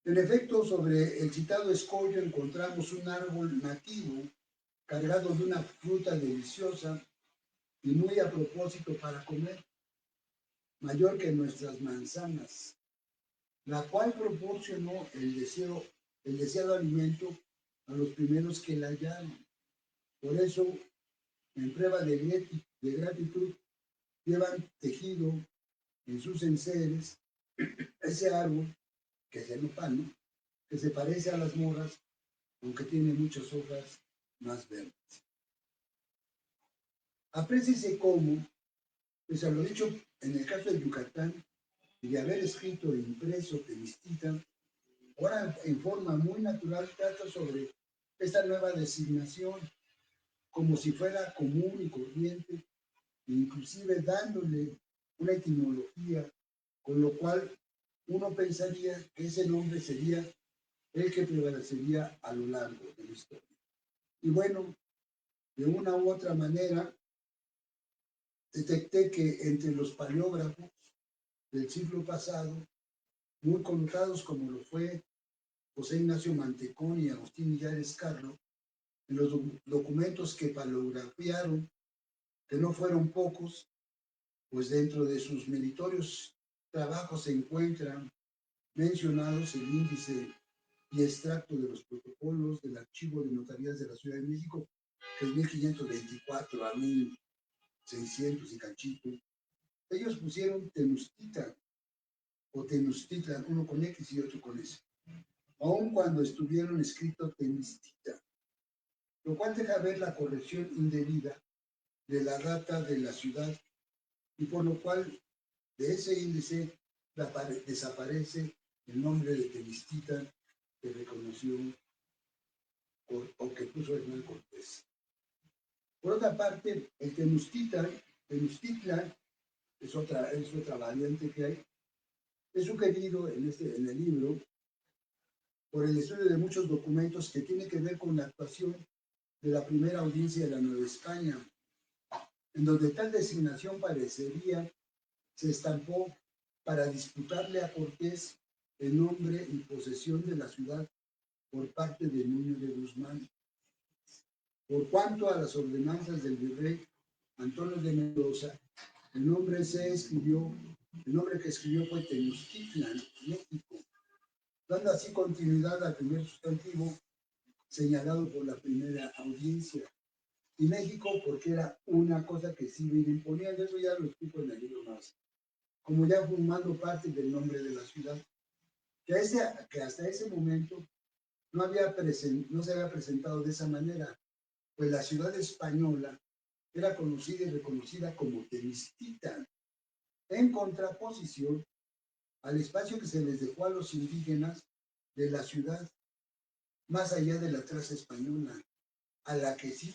En efecto, sobre el citado escollo encontramos un árbol nativo cargado de una fruta deliciosa y muy a propósito para comer, mayor que nuestras manzanas. la cual proporcionó el deseado alimento a los primeros que la hallaron. Por eso, en prueba de gratitud, llevan tejido en sus enseres ese árbol, que es el nopal, ¿no?, que se parece a las moras, aunque tiene muchas hojas más verdes. Apréciese cómo, pues a lo dicho en el caso de Yucatán, y de haber escrito e impreso Temistita, ahora en forma muy natural trata sobre esta nueva designación, como si fuera común y corriente, inclusive dándole una etimología, con lo cual uno pensaría que ese nombre sería el que prevalecería a lo largo de la historia. Y bueno, de una u otra manera, detecté que entre los paleógrafos del siglo pasado, muy connotados como lo fue José Ignacio Mantecón y Agustín Millares Carlo, en los documentos que paleografiaron, que no fueron pocos, pues dentro de sus meritorios trabajos se encuentran mencionados el índice y extracto de los protocolos del Archivo de Notarías de la Ciudad de México, que es 1524 a 1600 y cachito. Ellos pusieron Tenochtitlan o Tenochtitlan, uno con X y otro con S, aun cuando estuvieron escritos Temistita, lo cual deja ver la corrección indebida de la data de la ciudad, y por lo cual de ese índice desaparece el nombre de Temistita que reconoció o que puso Hernán Cortés. Por otra parte, el Tenochtitlan es otra variante que hay, es sugerido en el libro por el estudio de muchos documentos que tiene que ver con la actuación de la primera audiencia de la Nueva España, en donde tal designación parecería se estampó para disputarle a Cortés el nombre y posesión de la ciudad por parte de Nuño de Guzmán. Por cuanto a las ordenanzas del virrey Antonio de Mendoza, el nombre que escribió fue Tenochtitlan, México, dando así continuidad al primer sustantivo señalado por la primera audiencia. Y México, porque era una cosa que sí iba imponiendo, eso ya lo explico en el libro más, como ya formando parte del nombre de la ciudad, que hasta ese momento no se había presentado de esa manera, pues la ciudad española era conocida y reconocida como Temistita, en contraposición al espacio que se les dejó a los indígenas de la ciudad, más allá de la traza española, a la que sí,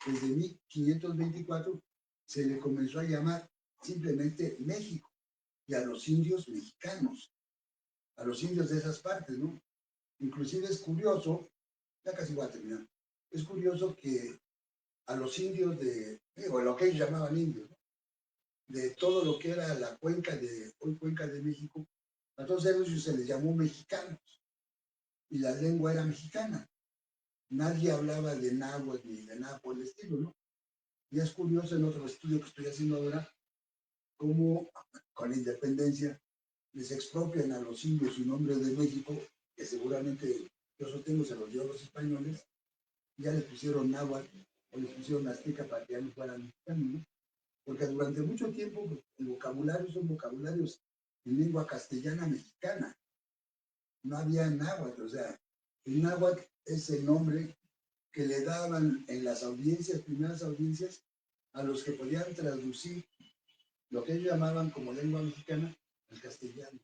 desde 1524, se le comenzó a llamar simplemente México, y a los indios mexicanos, a los indios de esas partes, ¿no? Inclusive es curioso, ya casi voy a terminar, es curioso que a los indios lo que ellos llamaban indios, ¿no?, de todo lo que era la hoy Cuenca de México, a todos ellos se les llamó mexicanos, y la lengua era mexicana. Nadie hablaba de náhuatl ni de nada por el estilo, ¿no? Y es curioso en otro estudio que estoy haciendo ahora, cómo con la independencia les expropian a los indios su nombre de México, que seguramente yo sostengo se los dio a los españoles, ya les pusieron náhuatl o les pusieron azteca para que ya no fueran mexicanos, ¿no? Porque durante mucho tiempo el vocabulario son vocabularios en lengua castellana mexicana, no había náhuatl, o sea, el náhuatl es el nombre que le daban en las primeras audiencias, a los que podían traducir lo que ellos llamaban como lengua mexicana al castellano.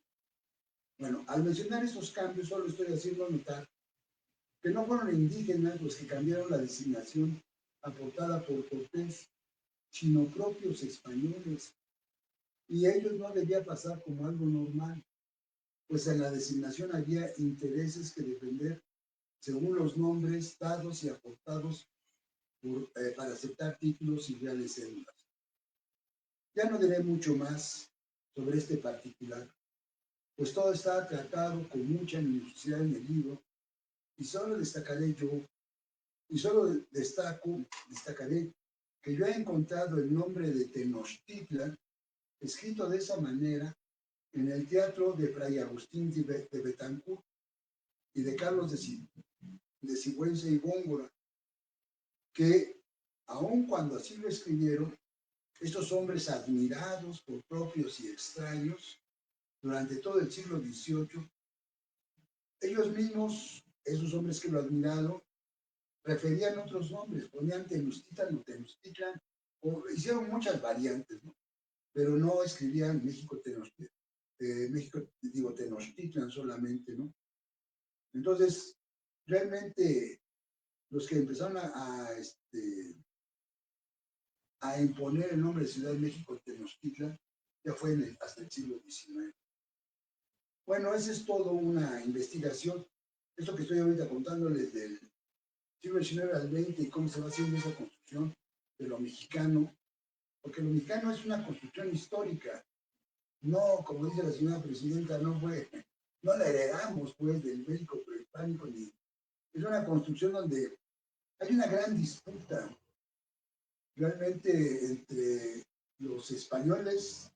Bueno, al mencionar estos cambios, solo estoy haciendo notar que no fueron indígenas los que cambiaron la designación aportada por Cortés, sino propios españoles. Y ellos no debía pasar como algo normal, pues en la designación había intereses que defender según los nombres dados y aportados para aceptar títulos y reales cédulas. Ya no diré mucho más sobre este particular, pues todo está tratado con mucha minuciosidad en el libro, y solo destacaré que yo he encontrado el nombre de Tenochtitlan escrito de esa manera en el teatro de Fray Agustín de Betancourt y de Carlos de Sigüenza y Góngora, que aun cuando así lo escribieron, estos hombres admirados por propios y extraños durante todo el siglo XVIII, ellos mismos, esos hombres que lo admiraron, referían otros nombres, ponían Tenochtitlan o Tenochtitlan, o hicieron muchas variantes, ¿no? Pero no escribían Tenochtitlan solamente, ¿no? Entonces, realmente los que empezaron a imponer el nombre de Ciudad de México Tenochtitlan ya fue hasta el siglo XIX. Bueno, esa es todo una investigación. Esto que estoy ahorita contándoles del siglo XIX al XX y cómo se va haciendo esa construcción de lo mexicano, porque lo mexicano es una construcción histórica. No, como dice la señora presidenta, no la heredamos pues del México prehispánico, ni es una construcción donde hay una gran disputa realmente entre los españoles,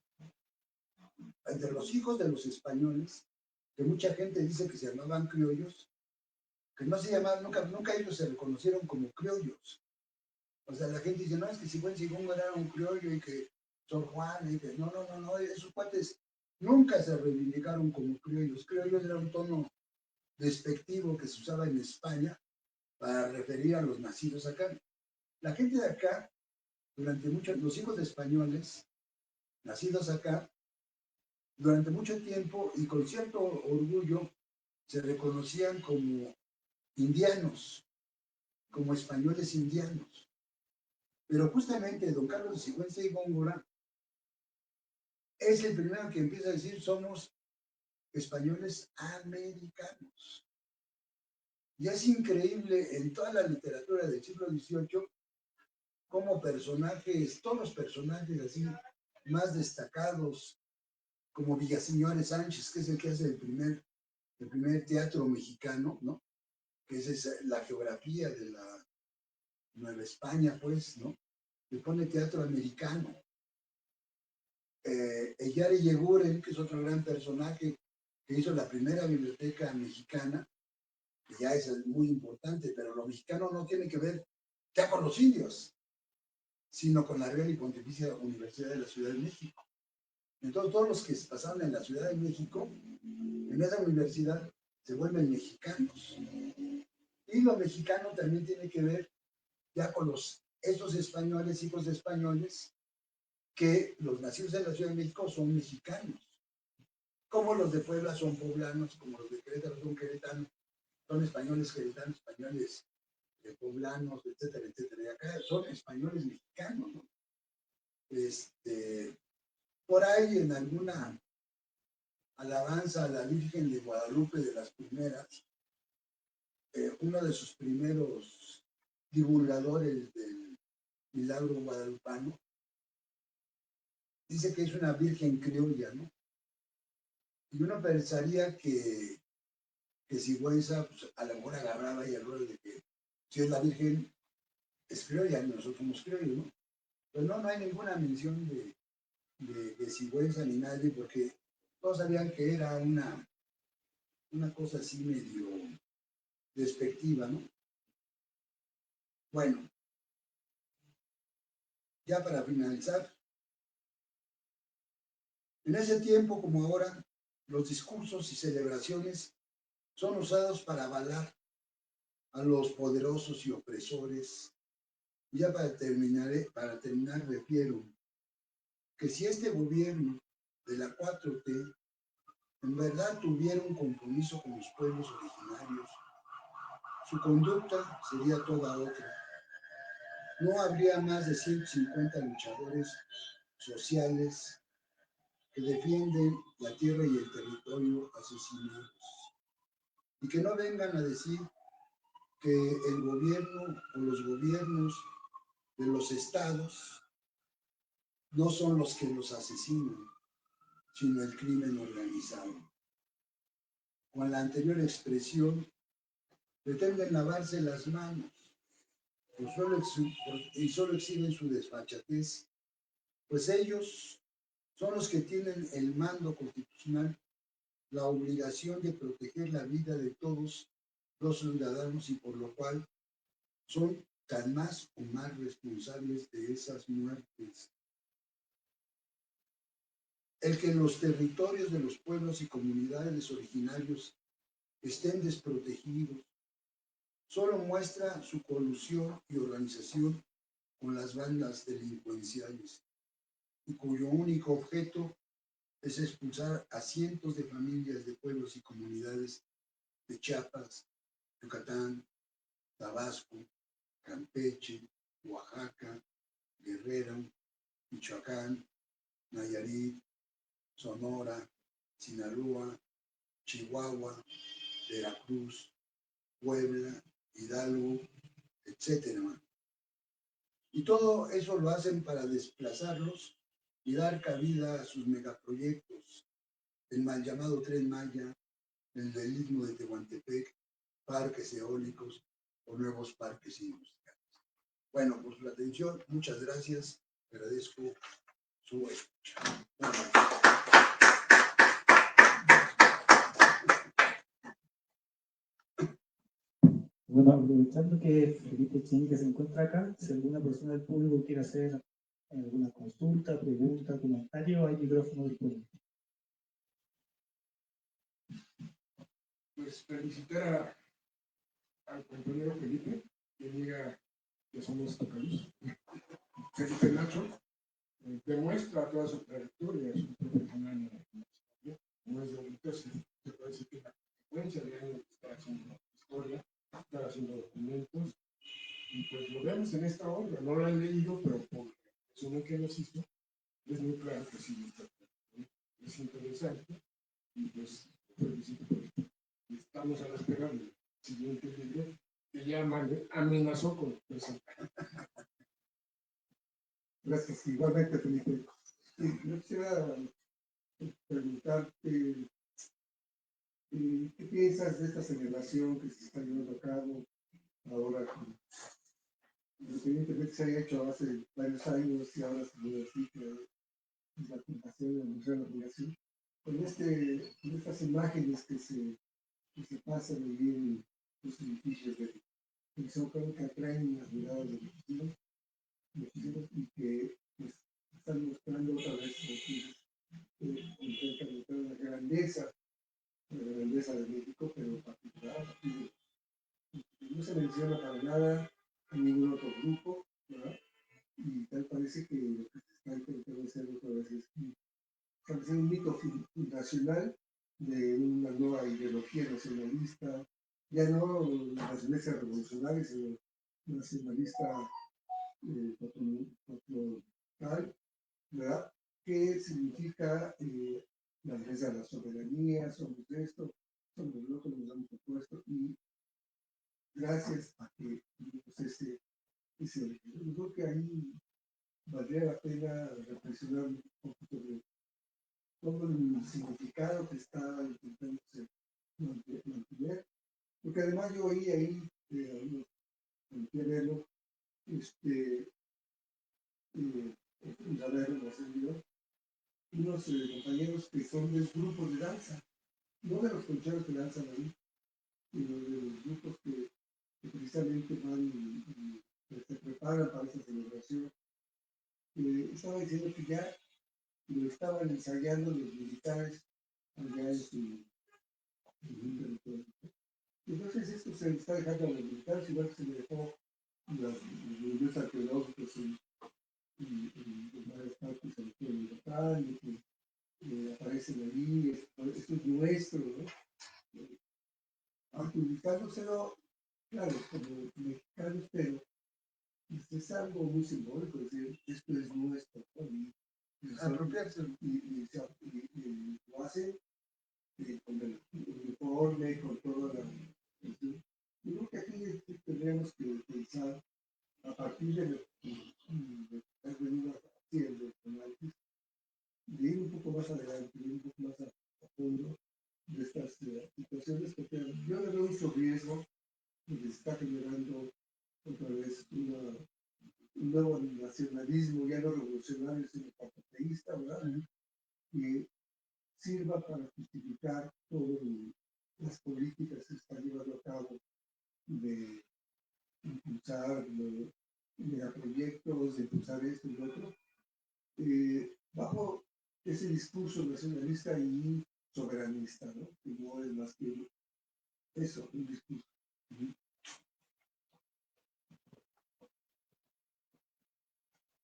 entre los hijos de los españoles, que mucha gente dice que se llamaban criollos, que no se llamaban, nunca ellos se reconocieron como criollos. O sea, la gente dice, no, es que Sigüenza y Góngora era un criollo y que Sor Juana, y que no, esos cuates nunca se reivindicaron como criollos. Criollos era un tono despectivo que se usaba en España para referir a los nacidos acá. La gente de acá, los hijos de españoles, nacidos acá, durante mucho tiempo y con cierto orgullo, se reconocían como indianos, como españoles indianos. Pero justamente don Carlos de Sigüenza y Góngora es el primero que empieza a decir somos españoles americanos. Y es increíble en toda la literatura del siglo XVIII como personajes, todos los personajes así más destacados, como Villaseñor Sánchez, que es el que hace el primer teatro mexicano, ¿no? Que es la geografía de la Nueva España, pues, ¿no? Le pone teatro americano. Eyare Yeguren, que es otro gran personaje, que hizo la primera biblioteca mexicana, que ya es muy importante, pero lo mexicano no tiene que ver ya con los indios, sino con la Real y Pontificia Universidad de la Ciudad de México. Entonces, todos los que pasaron en la Ciudad de México, en esa universidad, se vuelven mexicanos. Y lo mexicano también tiene que ver ya con estos españoles, hijos de españoles, que los nacidos en la Ciudad de México son mexicanos. Como los de Puebla son poblanos, como los de Querétaro son queretanos, son españoles queretanos, españoles poblanos, etcétera, etcétera. Y acá son españoles mexicanos, ¿no? Por ahí en alguna alabanza a la Virgen de Guadalupe de las primeras, uno de sus primeros divulgadores del milagro guadalupano dice que es una virgen criolla, ¿no? Y uno pensaría que Sigüenza pues, a lo mejor agarraba y el rol de que si es la virgen es criolla, nosotros somos criollos, ¿no? Pero no hay ninguna mención de Sigüenza ni nadie, porque todos sabían que era una cosa así medio despectiva, ¿no? Bueno, ya para finalizar, en ese tiempo como ahora, los discursos y celebraciones son usados para avalar a los poderosos y opresores. Ya para terminar, refiero que si este gobierno de la 4T en verdad tuviera un compromiso con los pueblos originarios, su conducta sería toda otra. No habría más de 150 luchadores sociales que defienden la tierra y el territorio asesinados. Y que no vengan a decir que el gobierno o los gobiernos de los estados no son los que los asesinan, sino el crimen organizado. Con la anterior expresión, pretenden lavarse las manos y solo exhiben su desfachatez, pues ellos son los que tienen el mando constitucional, la obligación de proteger la vida de todos los ciudadanos y por lo cual son tan más o más responsables de esas muertes. El que los territorios de los pueblos y comunidades originarios estén desprotegidos solo muestra su colusión y organización con las bandas delincuenciales, y cuyo único objeto es expulsar a cientos de familias de pueblos y comunidades de Chiapas, Yucatán, Tabasco, Campeche, Oaxaca, Guerrero, Michoacán, Nayarit, Sonora, Sinaloa, Chihuahua, Veracruz, Puebla, Hidalgo, etcétera. Y todo eso lo hacen para desplazarlos y dar cabida a sus megaproyectos, el mal llamado Tren Maya, el del Istmo de Tehuantepec, parques eólicos o nuevos parques industriales. Bueno, por su atención, muchas gracias. Agradezco su escucha. Bueno, aprovechando que Felipe Chingue se encuentra acá, si alguna persona del público quiere hacer alguna consulta, pregunta, comentario, hay micrófono disponible. Pues felicitar al compañero Felipe, que diga que somos tocados. Felipe Nacho demuestra toda su trayectoria, su profesional en la historia. No es de ahorita, se puede decir que la consecuencia de años que está haciendo historia, está haciendo documentos, y pues lo vemos en esta obra. No lo han leído, pero por el resumen que nos hizo, es muy claro que sí está. Es interesante, y pues felicito por esto. Estamos a la espera del siguiente libro que ya amenazó con presentar. Gracias, igualmente, Felipe. Yo quisiera preguntarte, ¿qué piensas de esta celebración que se está llevando a cabo ahora, independientemente se haya hecho hace varios años y ahora se puede decir que es la fundación, el Museo de la Fundación, con estas imágenes que se pasan allí en los edificios de Zócalo, que atraen las miradas de los vecinos y que pues, están mostrando otra vez intentan mostrar la grandeza de México, pero en particular aquí no se menciona para nada a ningún otro grupo, ¿verdad? Y tal parece que lo que se está intentando hacer otra vez es establecer un mito fundacional de una nueva ideología nacionalista, ya no nacionalista revolucionaria, sino nacionalista patriarcal, ¿verdad? ¿Qué significa la defensa de la soberanía? Somos esto, somos lo que nos hemos propuesto, y gracias a que pues, yo creo que ahí valdría la pena reflexionar un poco sobre todo el significado que está intentando mantener, porque además yo oí ahí, verlo, saberlo, unos compañeros que son de grupos de danza, no de los concheros que danzan ahí, sino de los grupos que precisamente van y se preparan para esa celebración. Estaba diciendo que ya lo estaban ensayando los militares allá en su territorio. Entonces esto se le está dejando a los militares, igual que se le dejó los movimientos arqueológicos en varias partes del pueblo de Yucatán, que aparecen allí, esto es nuestro, ¿no? Adjudicándoselo, claro, como mexicanos, pero es algo muy simbólico, es decir, esto es nuestro, ¿no? Apropiarse. Y lo hacen con el uniforme, con toda la... Yo creo que aquí tendríamos que pensar a partir de lo que has venido haciendo con antes, de ir un poco más adelante, de ir un poco más a fondo de estas situaciones, porque yo le veo mucho riesgo de que se está generando otra vez un nuevo nacionalismo, ya no revolucionario, sino patrioteísta, ¿verdad? justificar todas las políticas que están llevando a cabo de impulsar megaproyectos, de impulsar esto y lo otro, bajo ese discurso nacionalista y soberanista, ¿no? Que no es más que eso, un discurso.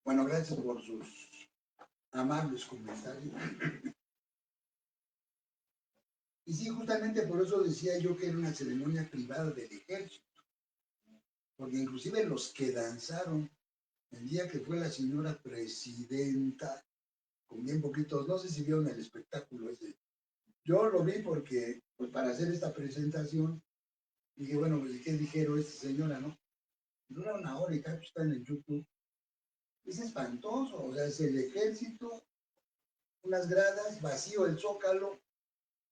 Bueno, gracias por sus amables comentarios. Y sí, justamente por eso decía yo que era una ceremonia privada del ejército, porque inclusive los que danzaron el día que fue la señora presidenta, con bien poquitos, no sé si vieron el espectáculo ese. Yo lo vi porque, pues para hacer esta presentación, dije, bueno, pues ¿qué dijeron esta señora, no? Dura una hora y casi está en el YouTube. Es espantoso, o sea, es el ejército, unas gradas, vacío el zócalo,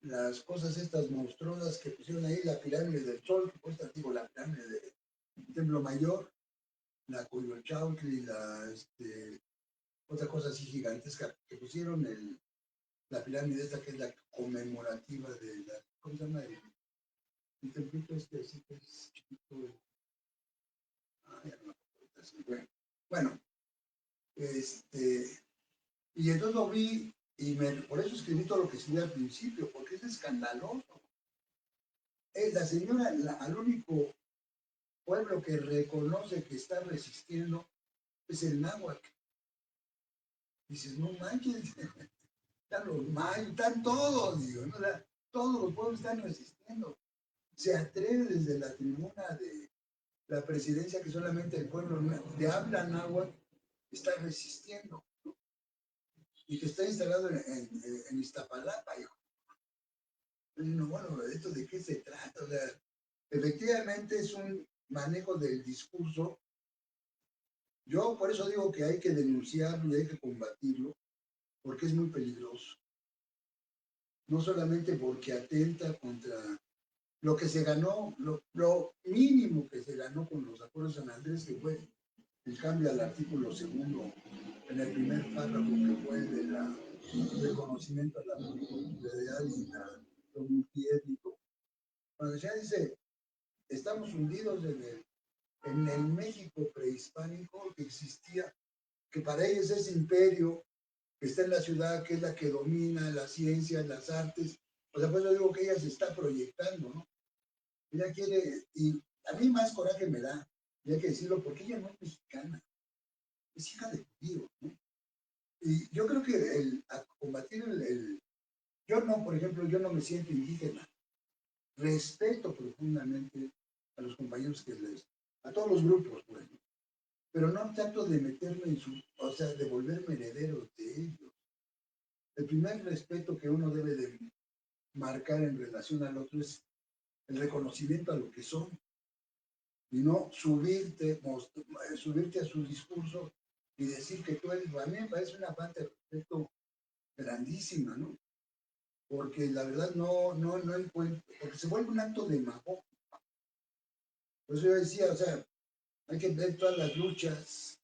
las cosas estas monstruosas que pusieron ahí, la pirámide del Sol, que cuesta, digo, la pirámide del Templo Mayor, la Coyochautl y la, otra cosa así gigantesca, que pusieron la pirámide esta que es la conmemorativa de la, ¿cómo se llama? El templito este, así que es chiquito. Ya no me acuerdo, así, bueno, y entonces lo vi y por eso escribí todo lo que escribí al principio, porque es escandaloso. La señora, al único pueblo que reconoce que está resistiendo es el náhuatl. Dices, no manches, están los mayos, están todos, digo, ¿no? Todos los pueblos están resistiendo. Se atreve desde la tribuna de la presidencia que solamente el pueblo de habla náhuatl está resistiendo, ¿no? Y que está instalado en Iztapalapa, hijo. No, bueno, ¿esto de qué se trata? O sea, efectivamente es un manejo del discurso. Yo por eso digo que hay que denunciarlo y hay que combatirlo, porque es muy peligroso. No solamente porque atenta contra lo que se ganó, lo mínimo que se ganó con los acuerdos de San Andrés, que fue el cambio al artículo segundo en el primer párrafo, que fue el de reconocimiento a la pluralidad y lo multiétnico. Cuando ya dice, estamos hundidos en el México prehispánico que existía, que para ellos es imperio, que está en la ciudad, que es la que domina las ciencias, las artes. O sea, pues yo digo que ella se está proyectando, ¿no? Ella quiere, y a mí más coraje me da, y hay que decirlo, porque ella no es mexicana, es hija de judío, ¿no? Y yo creo que a combatir yo no, por ejemplo, yo no me siento indígena, respeto profundamente a los compañeros a todos los grupos, pues, ¿no? Pero no trato de meterme o sea, de volverme heredero de ellos. El primer respeto que uno debe de marcar en relación al otro es el reconocimiento a lo que son y no subirte a su discurso y decir que tú eres, a mí me parece una falta de respeto grandísima, ¿no? Porque la verdad no encuentro, porque se vuelve un acto de mago. Por eso yo decía, o sea, hay que ver todas las luchas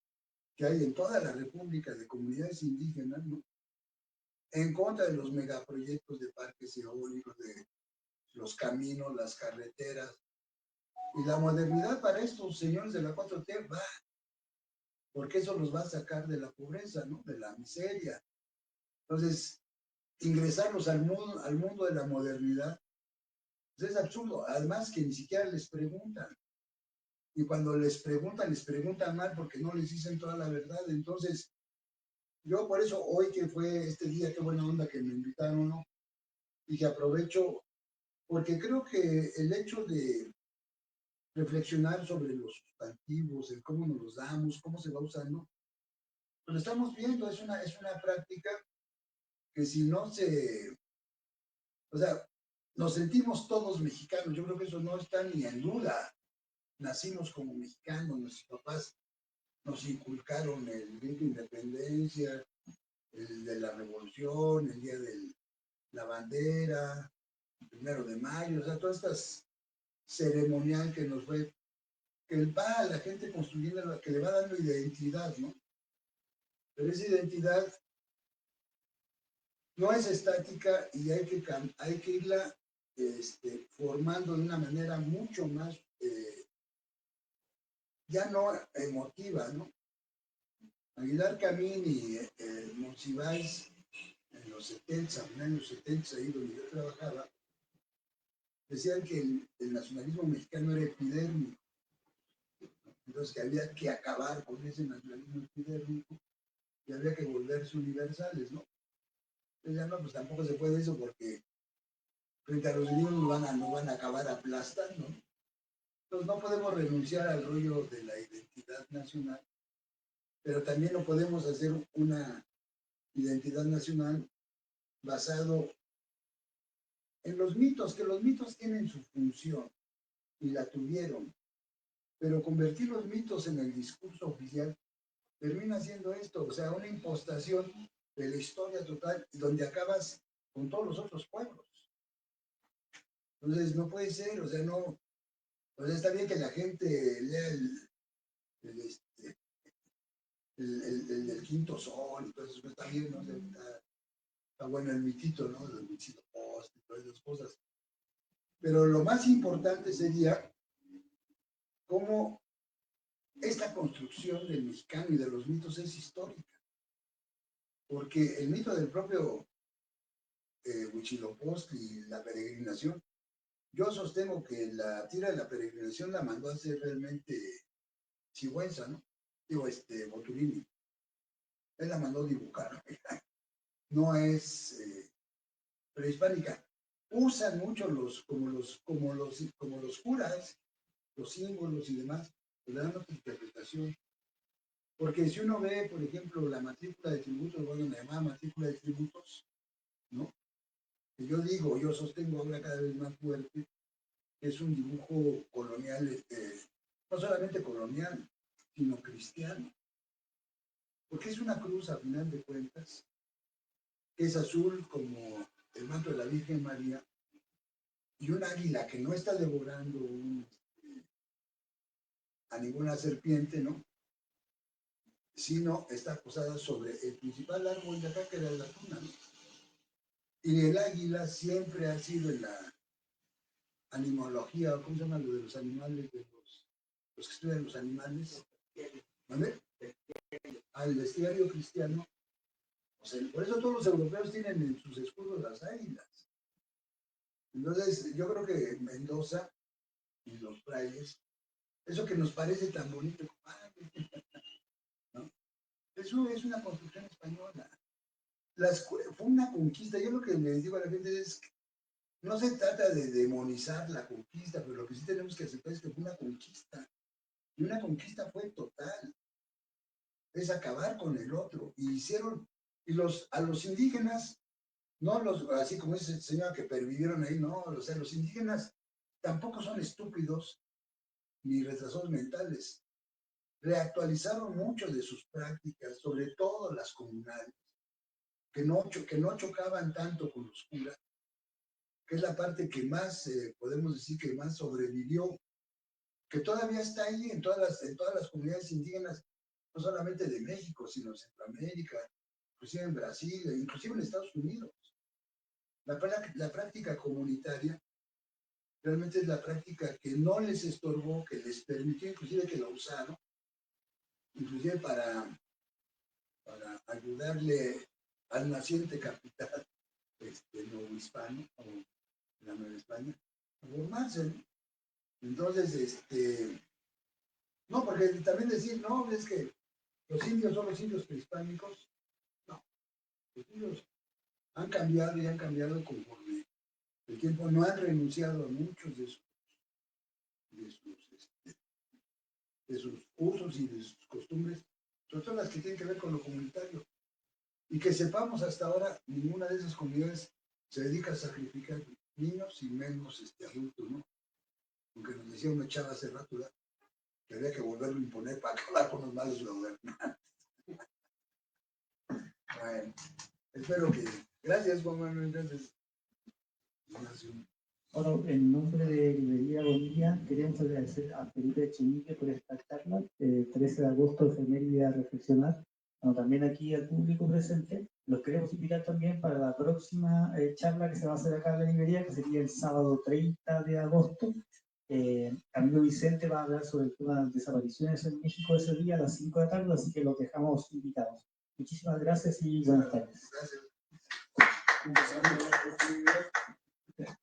que hay en toda la República de comunidades indígenas, ¿no? En contra de los megaproyectos de parques eólicos, de los caminos, las carreteras. Y la modernidad para estos señores de la 4T va, porque eso los va a sacar de la pobreza, ¿no? De la miseria. Entonces, ingresarlos al mundo de la modernidad, pues es absurdo. Además que ni siquiera les preguntan. Y cuando les preguntan mal porque no les dicen toda la verdad. Entonces, yo por eso hoy que fue este día, qué buena onda que me invitaron, ¿no? Y que aprovecho, porque creo que el hecho de reflexionar sobre los sustantivos, el cómo nos los damos, cómo se va usando, pues lo estamos viendo, es una práctica que si no o sea, nos sentimos todos mexicanos, yo creo que eso no está ni en duda. Nacimos como mexicanos, nuestros papás nos inculcaron el grito de independencia, el de la revolución, el día de la bandera, el 1 de mayo, o sea, todas estas ceremonial que nos fue, que va a la gente construyendo, que le va dando identidad, ¿no? Pero esa identidad no es estática y hay que irla formando de una manera mucho más, ya no emotiva, ¿no? Aguilar Camín y Monsiváis, en los 70, en los años 70, ahí donde yo trabajaba, decían que el nacionalismo mexicano era epidérmico, entonces que había que acabar con ese nacionalismo epidérmico y había que volverse universales, ¿no? Entonces ya no, pues tampoco se puede eso porque frente a los niños nos van a acabar aplastando, ¿no? Entonces no podemos renunciar al rollo de la identidad nacional, pero también no podemos hacer una identidad nacional basado en los mitos, que los mitos tienen su función y la tuvieron, pero convertir los mitos en el discurso oficial termina siendo esto, o sea, una impostación de la historia total, donde acabas con todos los otros pueblos. Entonces no puede ser, o sea, no, o sea, está bien que la gente lea el quinto sol, y todo eso está bien, ¿no? Está bueno el mitito, ¿no? El mitito post y todas esas cosas. Pero lo más importante sería cómo esta construcción del mexicano y de los mitos es histórica. Porque el mito del propio Huitzilopochtli y la peregrinación, yo sostengo que la tira de la peregrinación la mandó a hacer realmente Sigüenza, ¿no? Digo, Boturini. Él la mandó dibujar. No es prehispánica. Usan mucho como los curas, los símbolos y demás, le dan otra interpretación. Porque si uno ve, por ejemplo, la matrícula de tributos, bueno, la llamada matrícula de tributos, ¿no? Que yo sostengo ahora cada vez más fuerte, que es un dibujo colonial, no solamente colonial, sino cristiano. Porque es una cruz, a final de cuentas, que es azul como el manto de la Virgen María, y un águila que no está devorando a ninguna serpiente, ¿no? Sino está posada sobre el principal árbol de acá, que era la tuna, ¿no? Y el águila siempre ha sido en la animología, ¿cómo se llama lo de los animales, de los que estudian los animales? ¿Vale? Al bestiario cristiano. O sea, por eso todos los europeos tienen en sus escudos las águilas. Entonces, yo creo que Mendoza y los frailes, eso que nos parece tan bonito, ¿no? Eso es una construcción española. Fue una conquista. Yo lo que les digo a la gente es que no se trata de demonizar la conquista, pero lo que sí tenemos que aceptar es que fue una conquista. Y una conquista fue total. Es acabar con el otro. Y hicieron, a los indígenas, no así como ese señor que pervivieron ahí, no, o sea, los indígenas tampoco son estúpidos ni retrasados mentales. Reactualizaron mucho de sus prácticas, sobre todo las comunales, que no chocaban tanto con los curas, que es la parte que más, podemos decir que más sobrevivió, que todavía está ahí en todas las comunidades indígenas, no solamente de México, sino en Centroamérica, inclusive en Brasil, inclusive en Estados Unidos. La práctica comunitaria realmente es la práctica que no les estorbó, que les permitió inclusive que la usaron, inclusive para ayudarle al naciente capital nuevo hispano, o la Nueva España, a formarse, ¿no? Entonces, no, porque también decir, no, es que los indios son los indios prehispánicos, no, los indios han cambiado y han cambiado conforme el tiempo, no han renunciado a muchos de sus usos y de sus costumbres, sobre todo las que tienen que ver con lo comunitario. Y que sepamos hasta ahora, ninguna de esas comunidades se dedica a sacrificar niños y menos adultos, ¿no? Aunque nos decía una chava hace rato, ¿verdad?, que había que volverlo a imponer para acabar con los malos gobernantes. Bueno, espero que... Gracias, Juan Manuel, gracias. Bueno, en nombre de Librería Bonilla, queremos agradecer a Felipe Echenique por esta charla, 13 de agosto, efeméride a reflexionar. bueno, también aquí al público presente. Los queremos invitar también para la próxima charla que se va a hacer acá en la librería, que sería el sábado 30 de agosto. Camilo Vicente va a hablar sobre el tema de desapariciones en México ese día a las 5 de la tarde, así que los dejamos invitados. Muchísimas gracias y buenas tardes. Gracias.